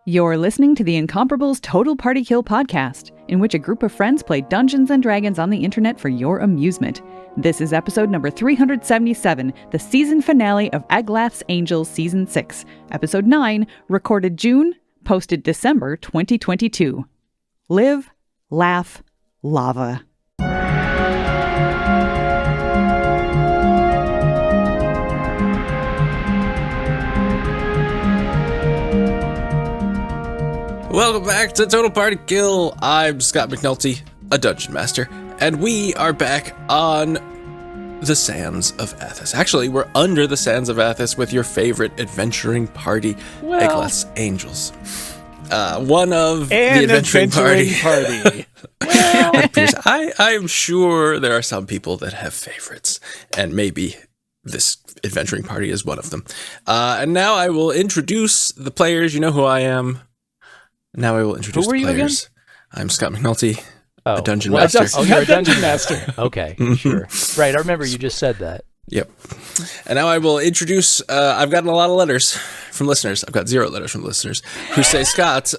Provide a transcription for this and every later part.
You're listening to the Incomparables Total Party Kill podcast, in which a group of friends play Dungeons & Dragons on the internet for your amusement. This is episode number 377, the season finale of Eglath's Angels Season 6. Episode 9, recorded June, posted December 2022. Live, laugh, lava. Welcome back to Total Party Kill. I'm Scott McNulty, a Dungeon Master, and we are back on the sands of Athos. Actually, we're under the sands of Athos with your favorite adventuring party, Eglath's Angels. One of the adventuring party. I'm sure there are some people that have favorites, and maybe this adventuring party is one of them. And now I will introduce the players. You know who I am. Now I will introduce the players. I'm Scott McNulty, a Dungeon Master. Oh, you're a Dungeon Master. Okay, sure. Right, I remember you just said that. Yep. And now I will introduce, I've gotten a lot of letters from listeners. I've got 0 letters from listeners who say, Scott,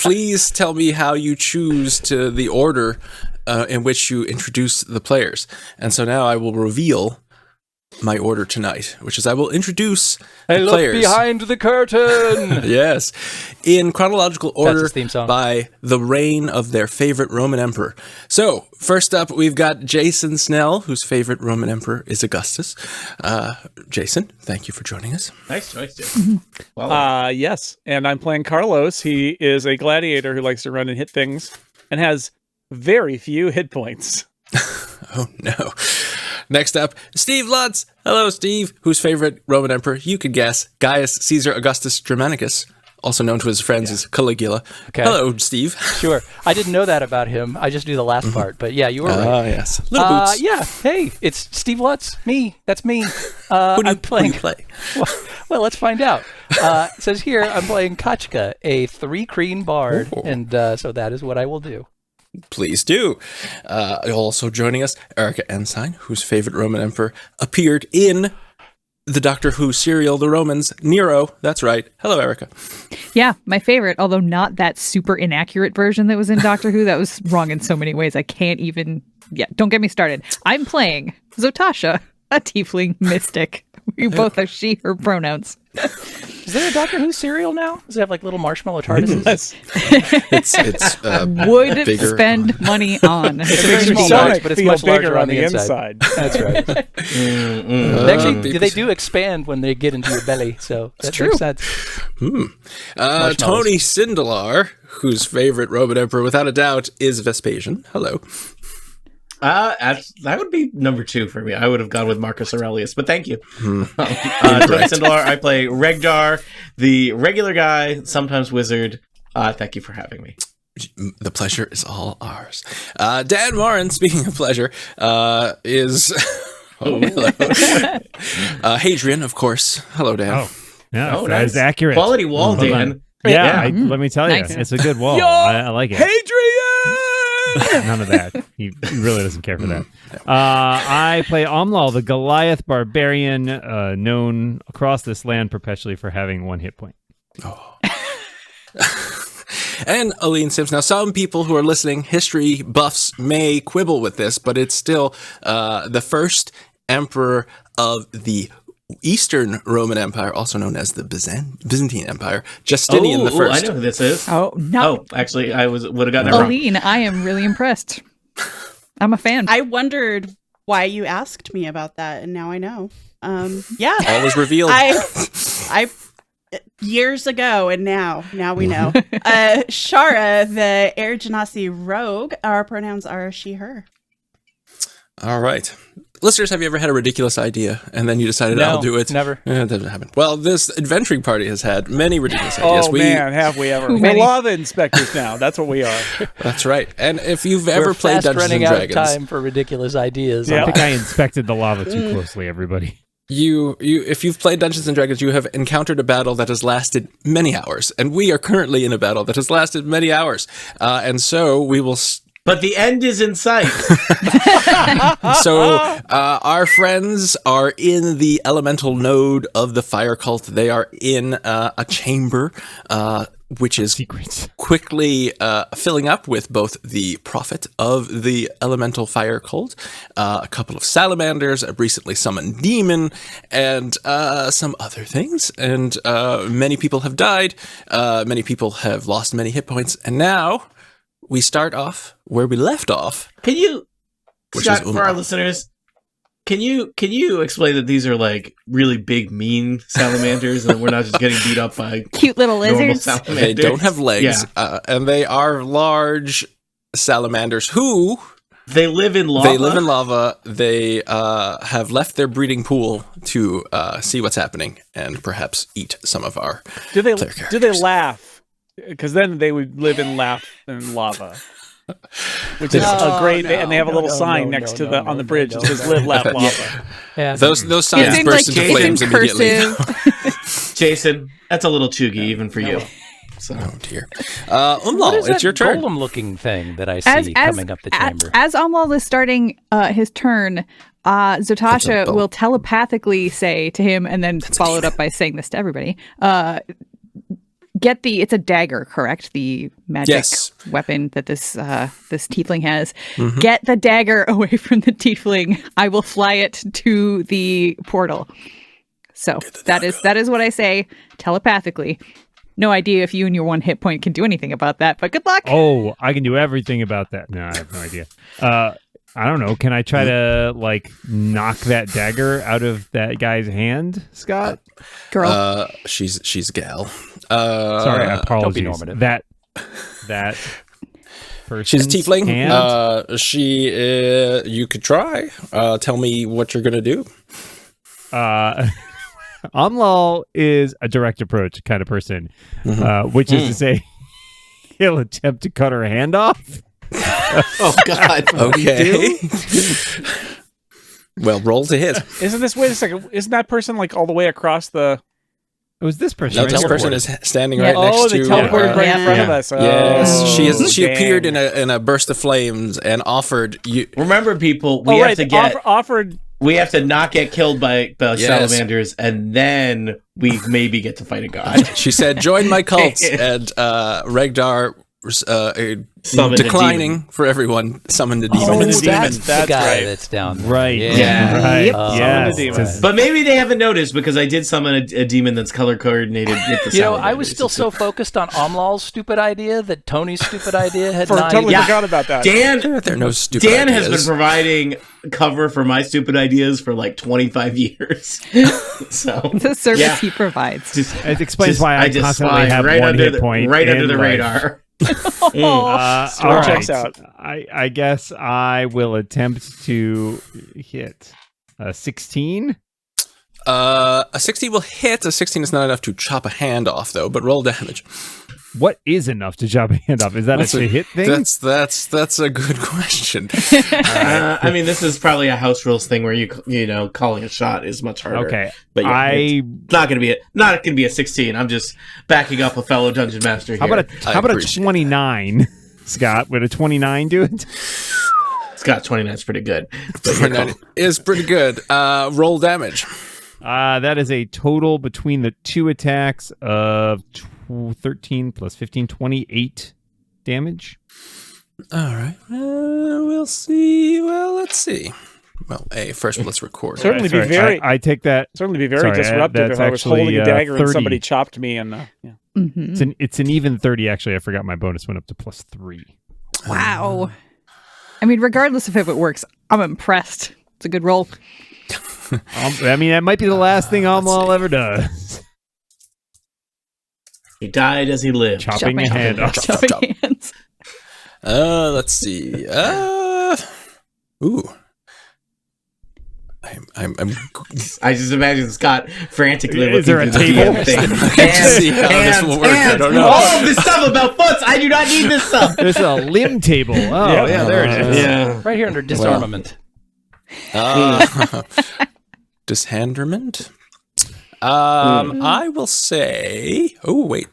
please tell me how you choose to the order in which you introduce the players. And so now I will reveal my order tonight, which is I will introduce the players. Look behind the curtain! Yes. In chronological order by the reign of their favorite Roman emperor. So, first up, we've got Jason Snell, whose favorite Roman emperor is Augustus. Jason, thank you for joining us. Nice choice, Jason. Yes, and I'm playing Carlos. He is a gladiator who likes to run and hit things and has very few hit points. Oh, no. Next up, Steve Lutz. Hello, Steve. Whose favorite Roman emperor? You could guess. Gaius Caesar Augustus Germanicus, also known to his friends as Caligula. Okay. Hello, Steve. Sure. I didn't know that about him. I just knew the last part. But yeah, you were right. Ah, yes. Little Boots. Yeah. Hey, it's Steve Lutz. Me. That's me. Who do you play? Well, let's find out. It says here, I'm playing Kachka, a 3-creen bard. Ooh. And so that is what I will do. Please do. Also joining us, Erica Ensign, whose favorite Roman emperor appeared in the Doctor Who serial, The Romans, Nero. That's right. Hello, Erica. Yeah, my favorite, although not that super inaccurate version that was in Doctor Who. That was wrong in so many ways. I can't even... Yeah, don't get me started. I'm playing Zotasha, a tiefling mystic. We both have she, her pronouns. Is there a Doctor Who cereal now? Does it have like little marshmallow TARDISes? It's would bigger. Spend money on. It's a very small box, but it's much larger on the inside. That's right. Actually, they do expand when they get into your belly, so that makes sense. Tony Sindelar, whose favorite Roman emperor, without a doubt, is Vespasian. Hello. That would be number 2 for me. I would have gone with Marcus Aurelius, but thank you. Tony Sindelar, I play Regdar, the regular guy, sometimes wizard. Thank you for having me. The pleasure is all ours. Dan Morin, speaking of pleasure, is... hello. Hadrian, of course. Hello, Dan. Oh, yeah, that is accurate. Quality wall, Dan. Yeah, let me tell you, it's a good wall. I like it. Hadrian! None of that. He really doesn't care for that. I play Omlal, the Goliath barbarian, known across this land perpetually for having 1 hit point. Oh. And Aline Sims. Now, some people who are listening, history buffs, may quibble with this, but it's still the first emperor of the Eastern Roman Empire, also known as the Byzantine Empire, Justinian the First. I know who this is. Actually, I would have gotten it wrong. Aline, I am really impressed. I'm a fan. I wondered why you asked me about that, and now I know. Yeah, all was revealed. I years ago, and now we know. Shara, the Air Genasi rogue. Our pronouns are she, her. All right. Listeners, have you ever had a ridiculous idea and then you decided, I'll do it? Never. It doesn't happen. Well, this adventuring party has had many ridiculous ideas. Oh, man, have we ever. We're lava inspectors now. That's what we are. That's right. And if you've ever played Dungeons & Dragons... We're running out of time for ridiculous ideas. I think I inspected the lava too closely, everybody. If you've played Dungeons & Dragons, you have encountered a battle that has lasted many hours. And we are currently in a battle that has lasted many hours. And so we will But the end is in sight. So our friends are in the elemental node of the fire cult. They are in a chamber, which is quickly filling up with both the prophet of the elemental fire cult, a couple of salamanders, a recently summoned demon, and some other things. And many people have died. Many people have lost many hit points. And now we start off where we left off. Can you, Scott, for our listeners, can you explain that these are like really big, mean salamanders, and we're not just getting beat up by cute little lizards? They don't have legs, and they are large salamanders who they live in lava. They live in lava. They have left their breeding pool to see what's happening and perhaps eat some of our. Do they laugh? Because then they would live in lava, which is a great. And they have a little sign next to on the bridge that says "Live, laugh, lava." Yeah. Those signs burst into flames immediately. Jason, that's a little chuggy even for you. So. Oh dear. Umlal, it's your turn. Golem-looking thing that I see coming up the chamber. As Umlal is starting his turn, Zotasha will telepathically say to him, and then followed up by saying this to everybody. It's a dagger, correct? The magic weapon that this tiefling has. Mm-hmm. Get the dagger away from the tiefling. I will fly it to the portal. So that is what I say telepathically. No idea if you and your 1 hit point can do anything about that, but good luck. Oh, I can do everything about that. No, I have no idea. I don't know. Can I try to knock that dagger out of that guy's hand, Scott? Girl, she's a gal. Sorry, I apologize. Don't be normative. That she's a tiefling. You could try. Tell me what you're gonna do. Umlal is a direct approach kind of person, which is to say, he'll attempt to cut her hand off. Oh God! Okay. Well, roll to hit. Wait a second. Isn't that person all the way across the? It was this person. No, this person is standing right next to. Oh, they teleported right in front of us. Yes, she appeared in a burst of flames and offered you. Remember, people, we have to offered. We have to not get killed by salamanders, and then we maybe get to fight a god. She said, "Join my cult," and Regdar. Declining for everyone, summoned a demon. That's the guy that's down there. Right. Yeah. Right. But maybe they haven't noticed because I did summon a demon that's color coordinated with the I was still so focused on Omlal's stupid idea that Tony's stupid idea had not. Totally forgot about that. There are no stupid Dan ideas. has been providing cover for my stupid ideas for 25 years. So it's a service he provides. It explains why I constantly have right 1 under hit point right under the radar. All right. Checks out. I guess I will attempt to hit a 16. A 16 will hit. A 16 is not enough to chop a hand off, though. But roll damage. What is enough to chop a hand off? Is that a hit thing? That's a good question. I mean, this is probably a house rules thing where you calling a shot is much harder. Okay, but it's not gonna be a 16. I'm just backing up a fellow dungeon master here. How about a 29, Scott? Would a 29 do it? Scott, 29 is pretty good. 29 is pretty good. Roll damage. That is a total between the 2 attacks of 13 plus 15, 28 damage. All right. We'll see. Well, let's see. Well, first let's record. Certainly be very. I take that. Certainly be very disruptive if I was holding a dagger and somebody chopped me. And Mm-hmm. It's an even 30. Actually, I forgot my bonus went up to +3. Wow. I mean, regardless of if it works, I'm impressed. It's a good roll. I mean, that might be the last thing Umlal ever does. He died as he lived. Chopping a hand off. Chopping hands. Let's see. Ooh. I just imagine Scott frantically looking Is there a through table? the thing. See how this will work. I don't know. All of this stuff about foots. I do not need this stuff. There's a limb table. Oh, yeah, there it is. Yeah. Right here under disarmament. Dishanderment? I will say... Oh, wait.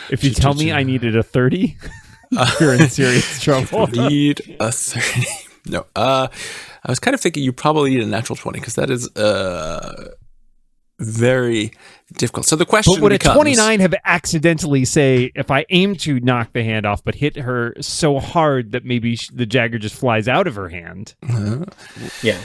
If you tell me I needed a 30... You're in serious trouble. Need a 30. No. I was kind of thinking you probably need a natural 20 because that is very difficult. So the question But would becomes, a 29 have accidentally, say, if I aim to knock the hand off, but hit her so hard that maybe the dagger just flies out of her hand? Yeah.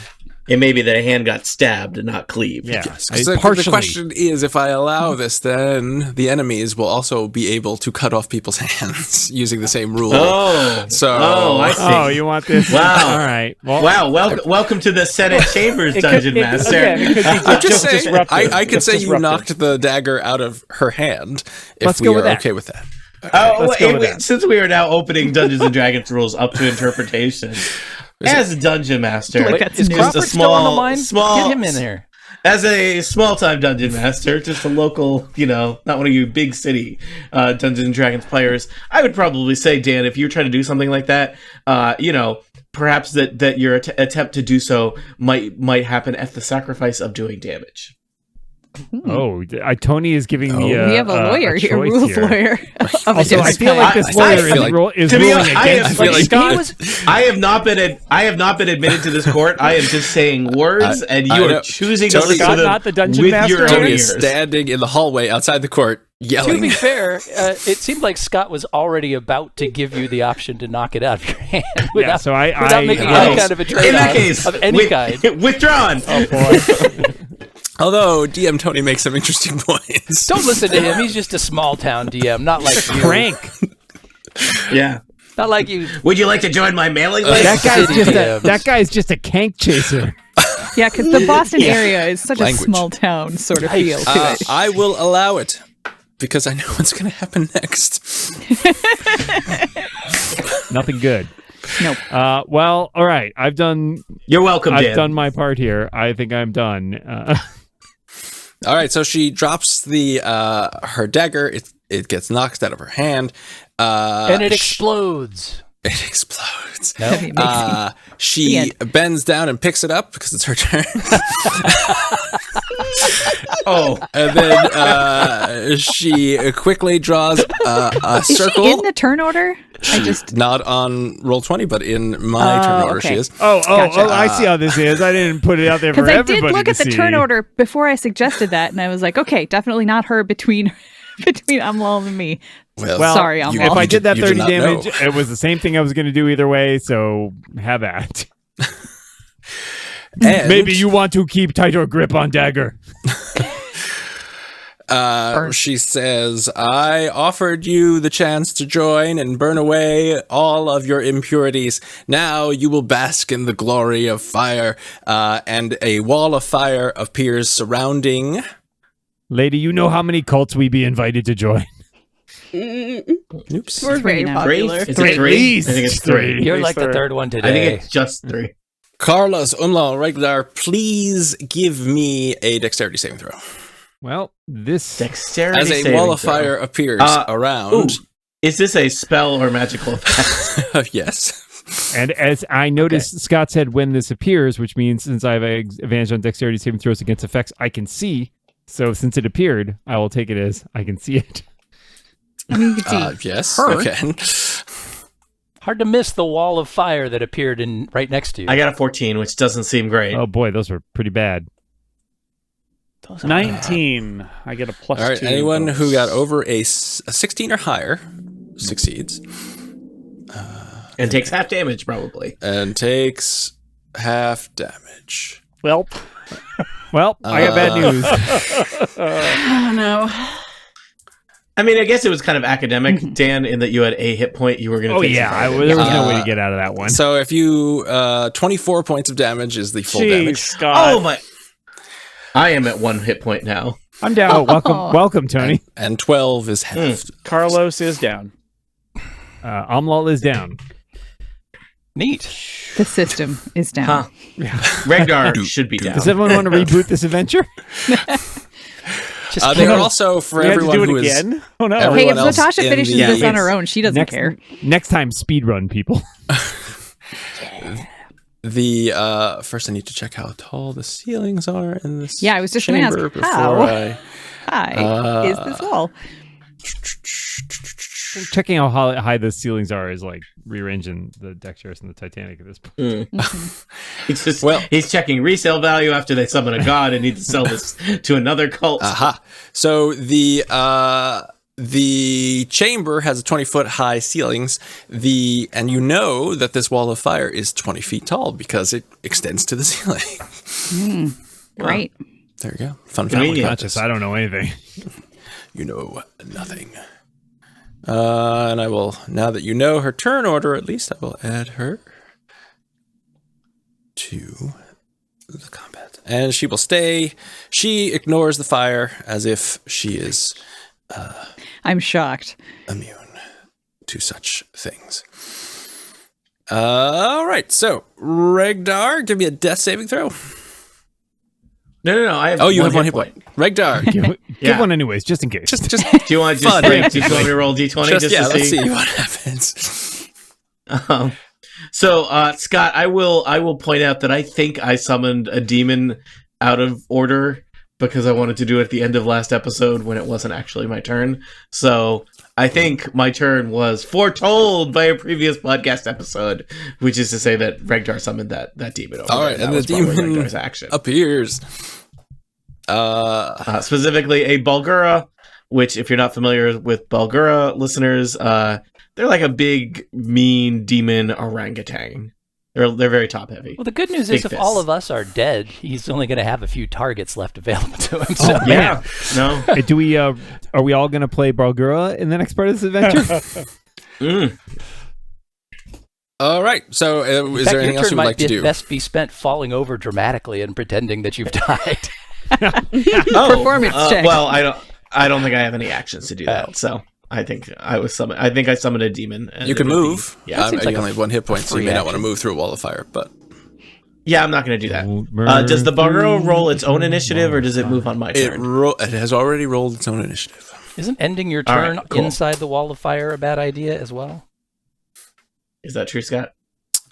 It may be that a hand got stabbed and not cleaved. Yeah. Yes, 'cause the question is, if I allow this, then the enemies will also be able to cut off people's hands using the same rule. I see. Oh, you want this? Wow. All right. Well, Wow. Welcome to the Senate Chambers, Dungeon Master. I'm just saying, I could say you knocked the dagger out of her hand if we are okay with that. Since we are now opening Dungeons and Dragons rules up to interpretation, as a Dungeon Master, is Crawford still on the line? Get him in here. As a small-time Dungeon Master, just a local, not one of you big city Dungeons and Dragons players, I would probably say, Dan, if you're trying to do something like that, perhaps that your attempt to do so might happen at the sacrifice of doing damage. Oh, Tony is giving me a we have a lawyer here, rules lawyer. Also, I feel like this lawyer is ruling against Scott. I have not been admitted to this court. I am just saying words, and you are choosing to listen to them not the dungeon with master. your own Tony ears. is standing in the hallway outside the court, yelling. To be fair, it seemed like Scott was already about to give you the option to knock it out of your hand without making any kind of a trade-off in that case, of any kind. Withdrawn. Oh boy. Although DM Tony makes some interesting points. Don't listen to him. He's just a small town DM, not like you. Crank. Yeah. Not like you. Would you like to join my mailing list? That guy's just a kank chaser. Yeah, because the Boston area is such a small town sort of feel to it. I will allow it because I know what's going to happen next. Nothing good. Nope. Well, all right. You're welcome, Dan. I've done my part here. I think I'm done. All right, so she drops her dagger. It gets knocked out of her hand, and it explodes. It explodes. No? She bends down and picks it up because it's her turn. And then she quickly draws a circle. Is she in the turn order? Not on Roll20, but in my turn order, she is. Gotcha. I see how this is. I didn't put it out there for Because I everybody did look to at the see. turn order before I suggested that, and I was like, okay, definitely not her between Amlal and me. Well, sorry, Amlal. If I did that 30 damage, know. it was the same thing I was going to do either way, so have that. And maybe you want to keep tighter grip on dagger. She says, I offered you the chance to join and burn away all of your impurities. Now you will bask in the glory of fire. And a wall of fire appears surrounding. Lady, you know how many cults we be invited to join? Oops. We're very popular. Is it 3? I think it's 3. You're like the third one today. I think it's just 3. Carlos, Umlaut, Reglar, please give me a dexterity saving throw. Well, this Dexterity as a saving wall of throw. fire appears around. Ooh, is this a spell or magical effect? Yes. And as I noticed, Scott said when this appears, which means since I have advantage on dexterity saving throws against effects, I can see. So since it appeared, I will take it as I can see it. I mean, you can see yes. her. Okay. Hard to miss the wall of fire that appeared right next to you. I got a 14, which doesn't seem great. Oh boy, those were pretty bad. 19. I get a plus 2. All right. Anyone who got over a 16 or higher succeeds. And takes half damage, probably. And takes half damage. Well, I got bad news. Oh, no. I mean, I guess it was kind of academic, Dan, in that you had a hit point. You were going to take some damage. There was no way to get out of that one. So if you 24 points of damage is the full damage. Scott. Oh, my. I am at 1 hit point now. I'm down. Oh, welcome, Tony. And 12 is half. Carlos is down. Amlal is down. Neat. The system is down. Huh. Regdar should be down. Does everyone want to reboot this adventure? They are also for We have to everyone do who it is. again? Oh, no. Everyone Hey, if else Natasha in finishes the- this on her own, she doesn't care. Next time, speedrun people. The first I need to check how tall the ceilings are in this. Yeah, I was just going to chamber ask, how before I. high is this wall? Checking how high the ceilings are is like rearranging the deck chairs in the Titanic at this point. He's checking resale value after they summon a god and need to sell this to another cult. Aha. So the chamber has 20-foot high ceilings. And you know that this wall of fire is 20 feet tall because it extends to the ceiling. Great. There you go. Fun fact. I don't know anything. You know nothing. And I will, now that you know her turn order, at least I will add her to the combat. And she will stay. She ignores the fire as if she is I'm shocked. immune to such things. All right. So, Regdar, give me a death saving throw. No. I have you have one hit point. Regdar. Give one anyways, just in case. Just do you want to want me to roll D20 just to see? Let's see what happens. So, Scott, I will point out that I think I summoned a demon out of order because I wanted to do it at the end of last episode when it wasn't actually my turn. So I think my turn was foretold by a previous podcast episode, which is to say that Regdar summoned that demon over. All right, and the demon appears. Specifically a Bulgura, which, if you're not familiar with Bulgura, listeners, they're like a big, mean demon orangutan. They're very top heavy. Well, the good news is if all of us are dead, he's only going to have a few targets left available to him. So. Yeah. No. Hey, are we all going to play Bulgura in the next part of this adventure? All right. So, is there anything else you would like to do? Best be spent falling over dramatically and pretending that you've died. Performance check. Well, I don't think I have any actions to do that. So I think I summoned a demon. You can move. Yeah, you only have 1 hit point, so you may not want to move through a wall of fire. But yeah, I'm not going to do that. Does the Bulgura roll its own initiative, or does it move on my turn? It has already rolled its own initiative. Isn't ending your turn inside the wall of fire a bad idea as well? Is that true, Scott?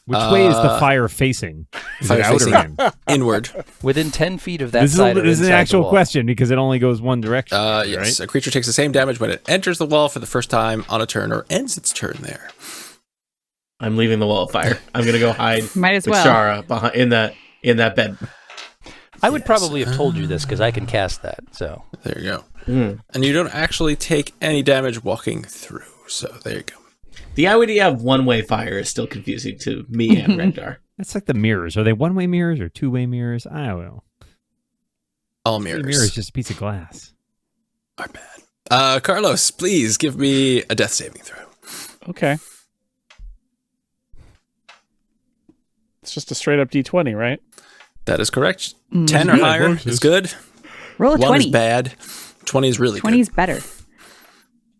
Which way is the fire facing? Is it out or in? Inward. Within 10 feet of that this side. This is an actual question because it only goes one direction. Yes. Right? A creature takes the same damage when it enters the wall for the first time on a turn or ends its turn there. I'm leaving the wall of fire. I'm going to go hide Might as with well. Shara behind, in that bed. I would probably have told you this because I can cast that. So there you go. And you don't actually take any damage walking through. So there you go. The idea of one-way fire is still confusing to me and Regdar. That's like the mirrors. Are they one-way mirrors or two-way mirrors? I don't know. All mirrors. The mirror is just a piece of glass. Are bad. Carlos, please give me a death saving throw. Okay. It's just a straight up D20, right? That is correct. 10 or higher is good. Roll a 1 20. is bad. 20 is really 20 good. is better.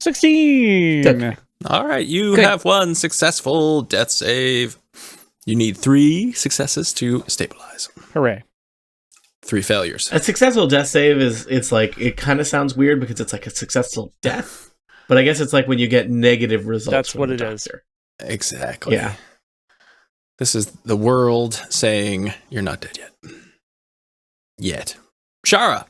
16. All right, you Good. have 1 successful death save. You need 3 successes to stabilize. Hooray. 3 failures. A successful death save it kind of sounds weird because it's like a successful death, but I guess it's like when you get negative results. That's from what the it doctor. is. Exactly. Yeah. This is the world saying you're not dead yet. Shara.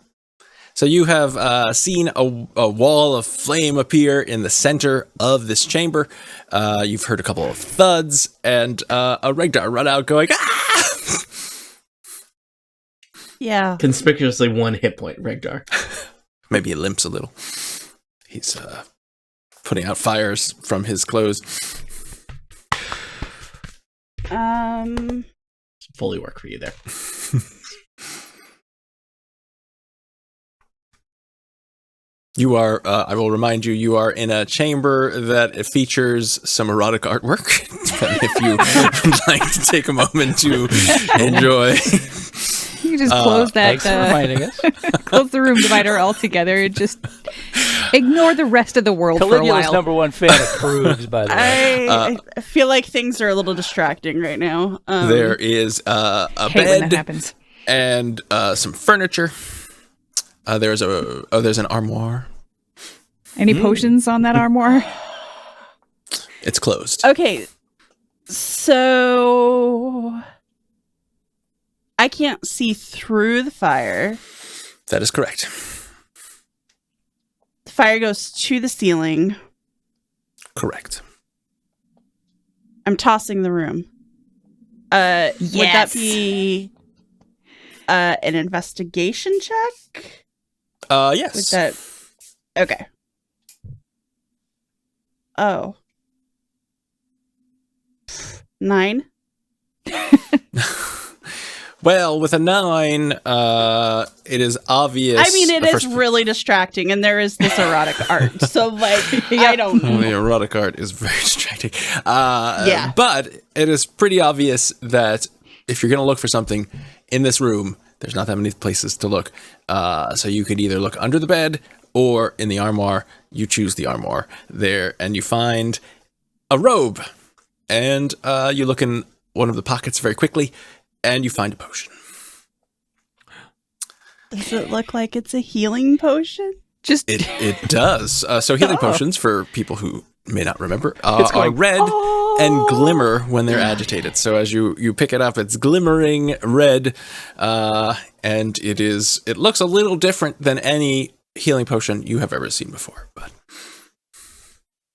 So you have seen a wall of flame appear in the center of this chamber. You've heard a couple of thuds, and a Regdar run out going, ah! Yeah. Conspicuously 1 hit point, Regdar. Maybe he limps a little. He's putting out fires from his clothes. Fully work for you there. You are, I will remind you, you are in a chamber that features some erotic artwork. If you would like to take a moment to enjoy. You just close that. Thanks for reminding us. Close the room divider altogether and just ignore the rest of the world for a Caligula's while. number 1 fan of Krugs, by the way. I feel like things are a little distracting right now. There is a Hate when that bed happens. and some furniture. There's an armoire. Any potions on that armoire? It's closed. Okay, so I can't see through the fire. That is correct. The fire goes to the ceiling. Correct. I'm tossing the room. Would that be an investigation check? Yes. Would that... Okay. Oh. 9? Well, with a 9, it is obvious. I mean, it is really distracting, and there is this erotic art. So, like, I don't know. The erotic art is very distracting. Yeah. But it is pretty obvious that if you're going to look for something in this room, there's not that many places to look. So you could either look under the bed or in the armoire. You choose the armoire there, and you find a robe. And you look in one of the pockets very quickly, and you find a potion. Does it look like it's a healing potion? It does. So healing potions, for people who may not remember, are red and glimmer when they're agitated. So as you pick it up, it's glimmering red, and it looks a little different than any healing potion you have ever seen before. But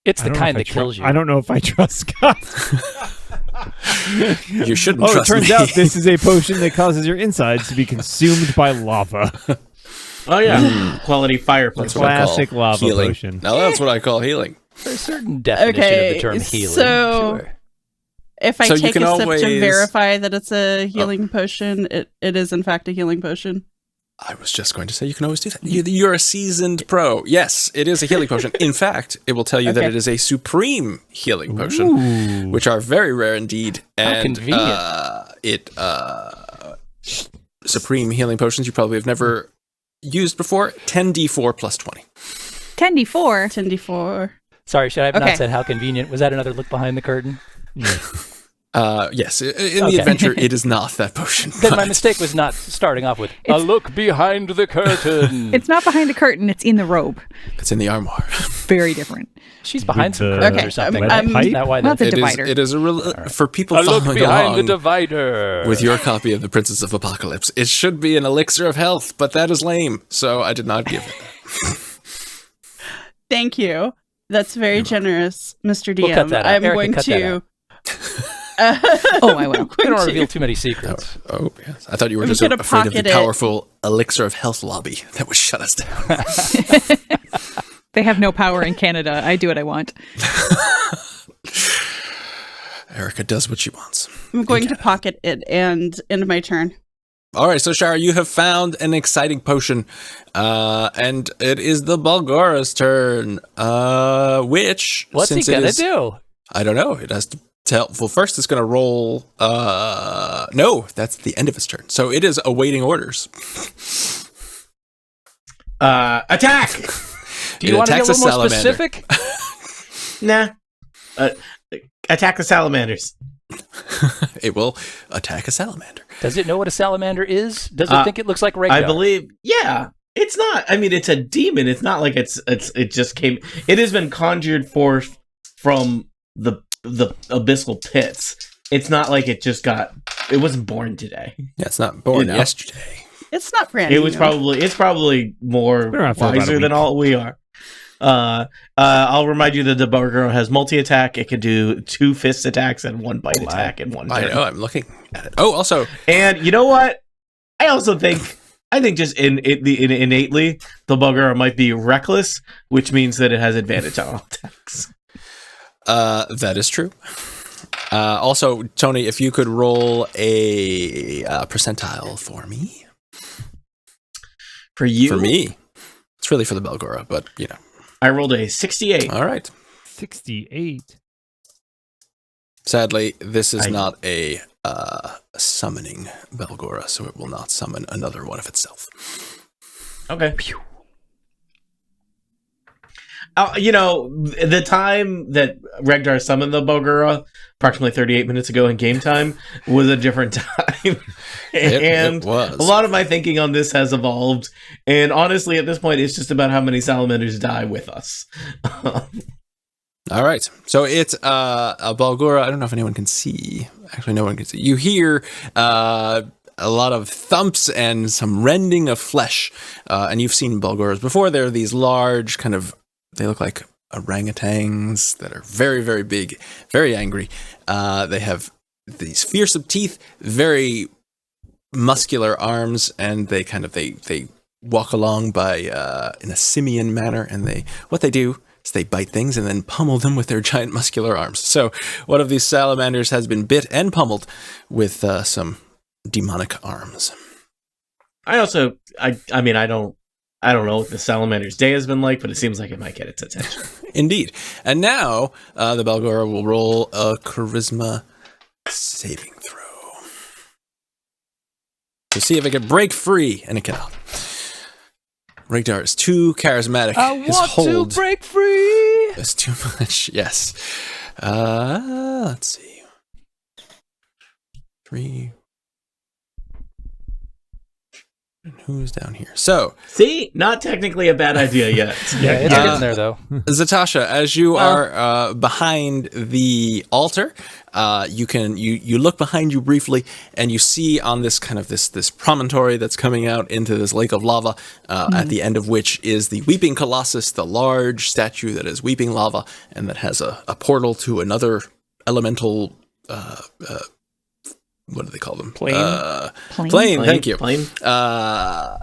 it's the kind that kills you. I don't know if I trust Scott. You shouldn't trust me. It turns out this is a potion that causes your insides to be consumed by lava. Oh, yeah. Quality fireplace. Classic lava healing. potion. Now that's what I call healing. There's a certain definition of the term healing. So, sure. If I So take you a can sip always- to verify that it's a healing potion, it is in fact a healing potion. I was just going to say you can always do that. You're a seasoned pro. Yes, it is a healing potion. In fact, it will tell you that it is a supreme healing potion, which are very rare indeed. How And convenient. Supreme healing potions you probably have never used before. 10d4 plus 20. 10d4. 10d4. Sorry, should I have Okay. not said how convenient? Was that another look behind the curtain? Yes, in the adventure, it is not that potion. Then my mistake was not starting off with a look behind the curtain. It's not behind the curtain, it's in the robe. It's in the armoire. Very different. She's behind some With, curtains okay, or something. I'm- Isn't that why Well, it's a It is. divider. It is for people a look following behind the along divider. with your copy of the Princess of Apocalypse. It should be an elixir of health, but that is lame, so I did not give it that. Thank you. That's very generous, Mr. DM. We'll cut that out. I'm Erica, going cut that to. out. Oh, I will. We don't reveal too many secrets. Oh, yes. I thought you were I'm just gonna afraid of the pocket it. powerful elixir of health lobby that would shut us down. They have no power in Canada. I do what I want. Erica does what she wants. I'm going to pocket it and end my turn. All right, so Shara, you have found an exciting potion, and it is the Balgora's turn. Which What's he since it gonna is- do? I don't know. It has to tell. Well, first it's going to roll. No, that's the end of its turn. So it is awaiting orders. Attack! Do you It want to be a attacks little a more salamander. specific? Nah. Attack the salamanders. It will attack a salamander. Does it know what a salamander is? Does it think it looks like Regdar? I believe, yeah. It's not. I mean, it's a demon. It's not like it just came. It has been conjured forth from the abyssal pits. It's not like it just got. It wasn't born today. Yeah, it's not born You know. yesterday. It's not brand It new. was probably. It's probably more been around for about a wiser than week. all we are. I'll remind you that the Bugger has multi-attack. It can do 2 fist attacks and 1 bite attack in one turn. I know. I'm looking at it. Oh, also, And you know what? I think just innately, the Bugger might be reckless, which means that it has advantage on all attacks. that is true. Also, Tony, if you could roll a percentile for me. For you? For me. It's really for the Belgora, but, you know. I rolled a 68. All right. 68. Sadly, this is not a summoning Belgora, so it will not summon another one of itself. Okay. You know, the time that Regdar summoned the Bogura, approximately 38 minutes ago in game time, was a different time. It was. A lot of my thinking on this has evolved. And honestly, at this point, it's just about how many salamanders die with us. All right. So it's a Balgora. I don't know if anyone can see. Actually, no one can see. You hear a lot of thumps and some rending of flesh. And you've seen Balgoras before. They're these large kind of, they look like orangutans that are very, very big, very angry. They have these fearsome teeth, very muscular arms, and they walk along by in a simian manner. And what they do is they bite things and then pummel them with their giant muscular arms. So one of these salamanders has been bit and pummeled with some demonic arms. I mean, I don't know what the salamander's day has been like, but it seems like it might get its attention. Indeed. And now the Balgora will roll a charisma saving throw to see if it can break free, and it cannot. Regdar is too charismatic. I want to break free. That's too much. Yes. Let's see. 3. And who's down here? So, see, not technically a bad idea yet. Yeah, it's getting there though. Zatasha, as you are behind the altar, you look behind you briefly, and you see on this kind of this promontory that's coming out into this lake of lava, at the end of which is the Weeping Colossus, the large statue that is weeping lava, and that has a portal to another elemental. What do they call them? Plane. Plane. Thank you. Plane. A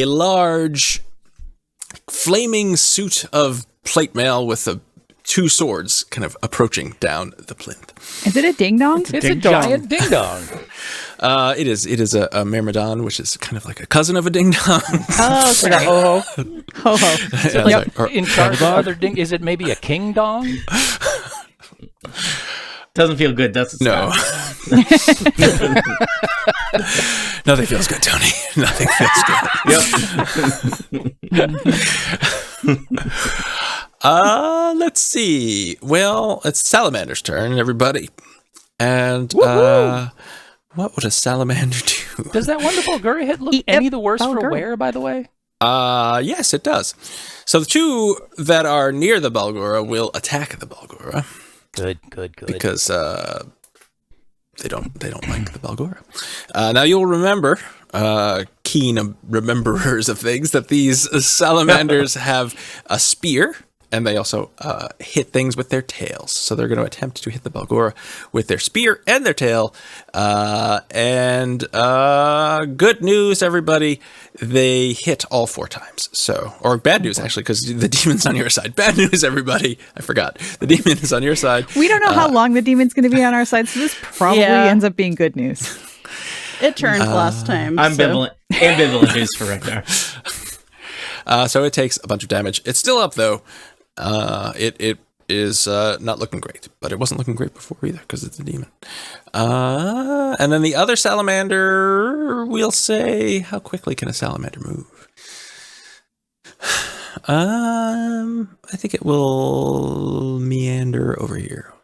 large flaming suit of plate mail with two swords kind of approaching down the plinth. Is it a ding dong? It's a giant ding dong. It is a myrmidon, which is kind of like a cousin of a ding dong. Oh, sorry. Ho ho. Is it like in charge of other ding? Is it maybe a king dong? Doesn't feel good, does it? No. Nothing feels good, Tony. Nothing feels good. Yep. Let's see. Well, it's Salamander's turn, everybody. And what would a salamander do? Does that wonderful Gurry hit look any the worse for wear, by the way? Yes, it does. So the two that are near the Balgora will attack the Balgora. Good. Because they don't like the Balgora. Now you'll remember, keen rememberers of things, that these salamanders have a spear, and they also hit things with their tails. So they're going to attempt to hit the Balgora with their spear and their tail. And good news, everybody, they hit all 4 times. So, or bad news, actually, because the demon's on your side. Bad news, everybody. I forgot. The demon is on your side. We don't know how long the demon's going to be on our side, so this probably ends up being good news. It turned last time. Ambivalent news for Regdar. So it takes a bunch of damage. It's still up, though. It is not looking great, but it wasn't looking great before either because it's a demon. And then the other salamander, we'll say, how quickly can a salamander move? I think it will meander over here.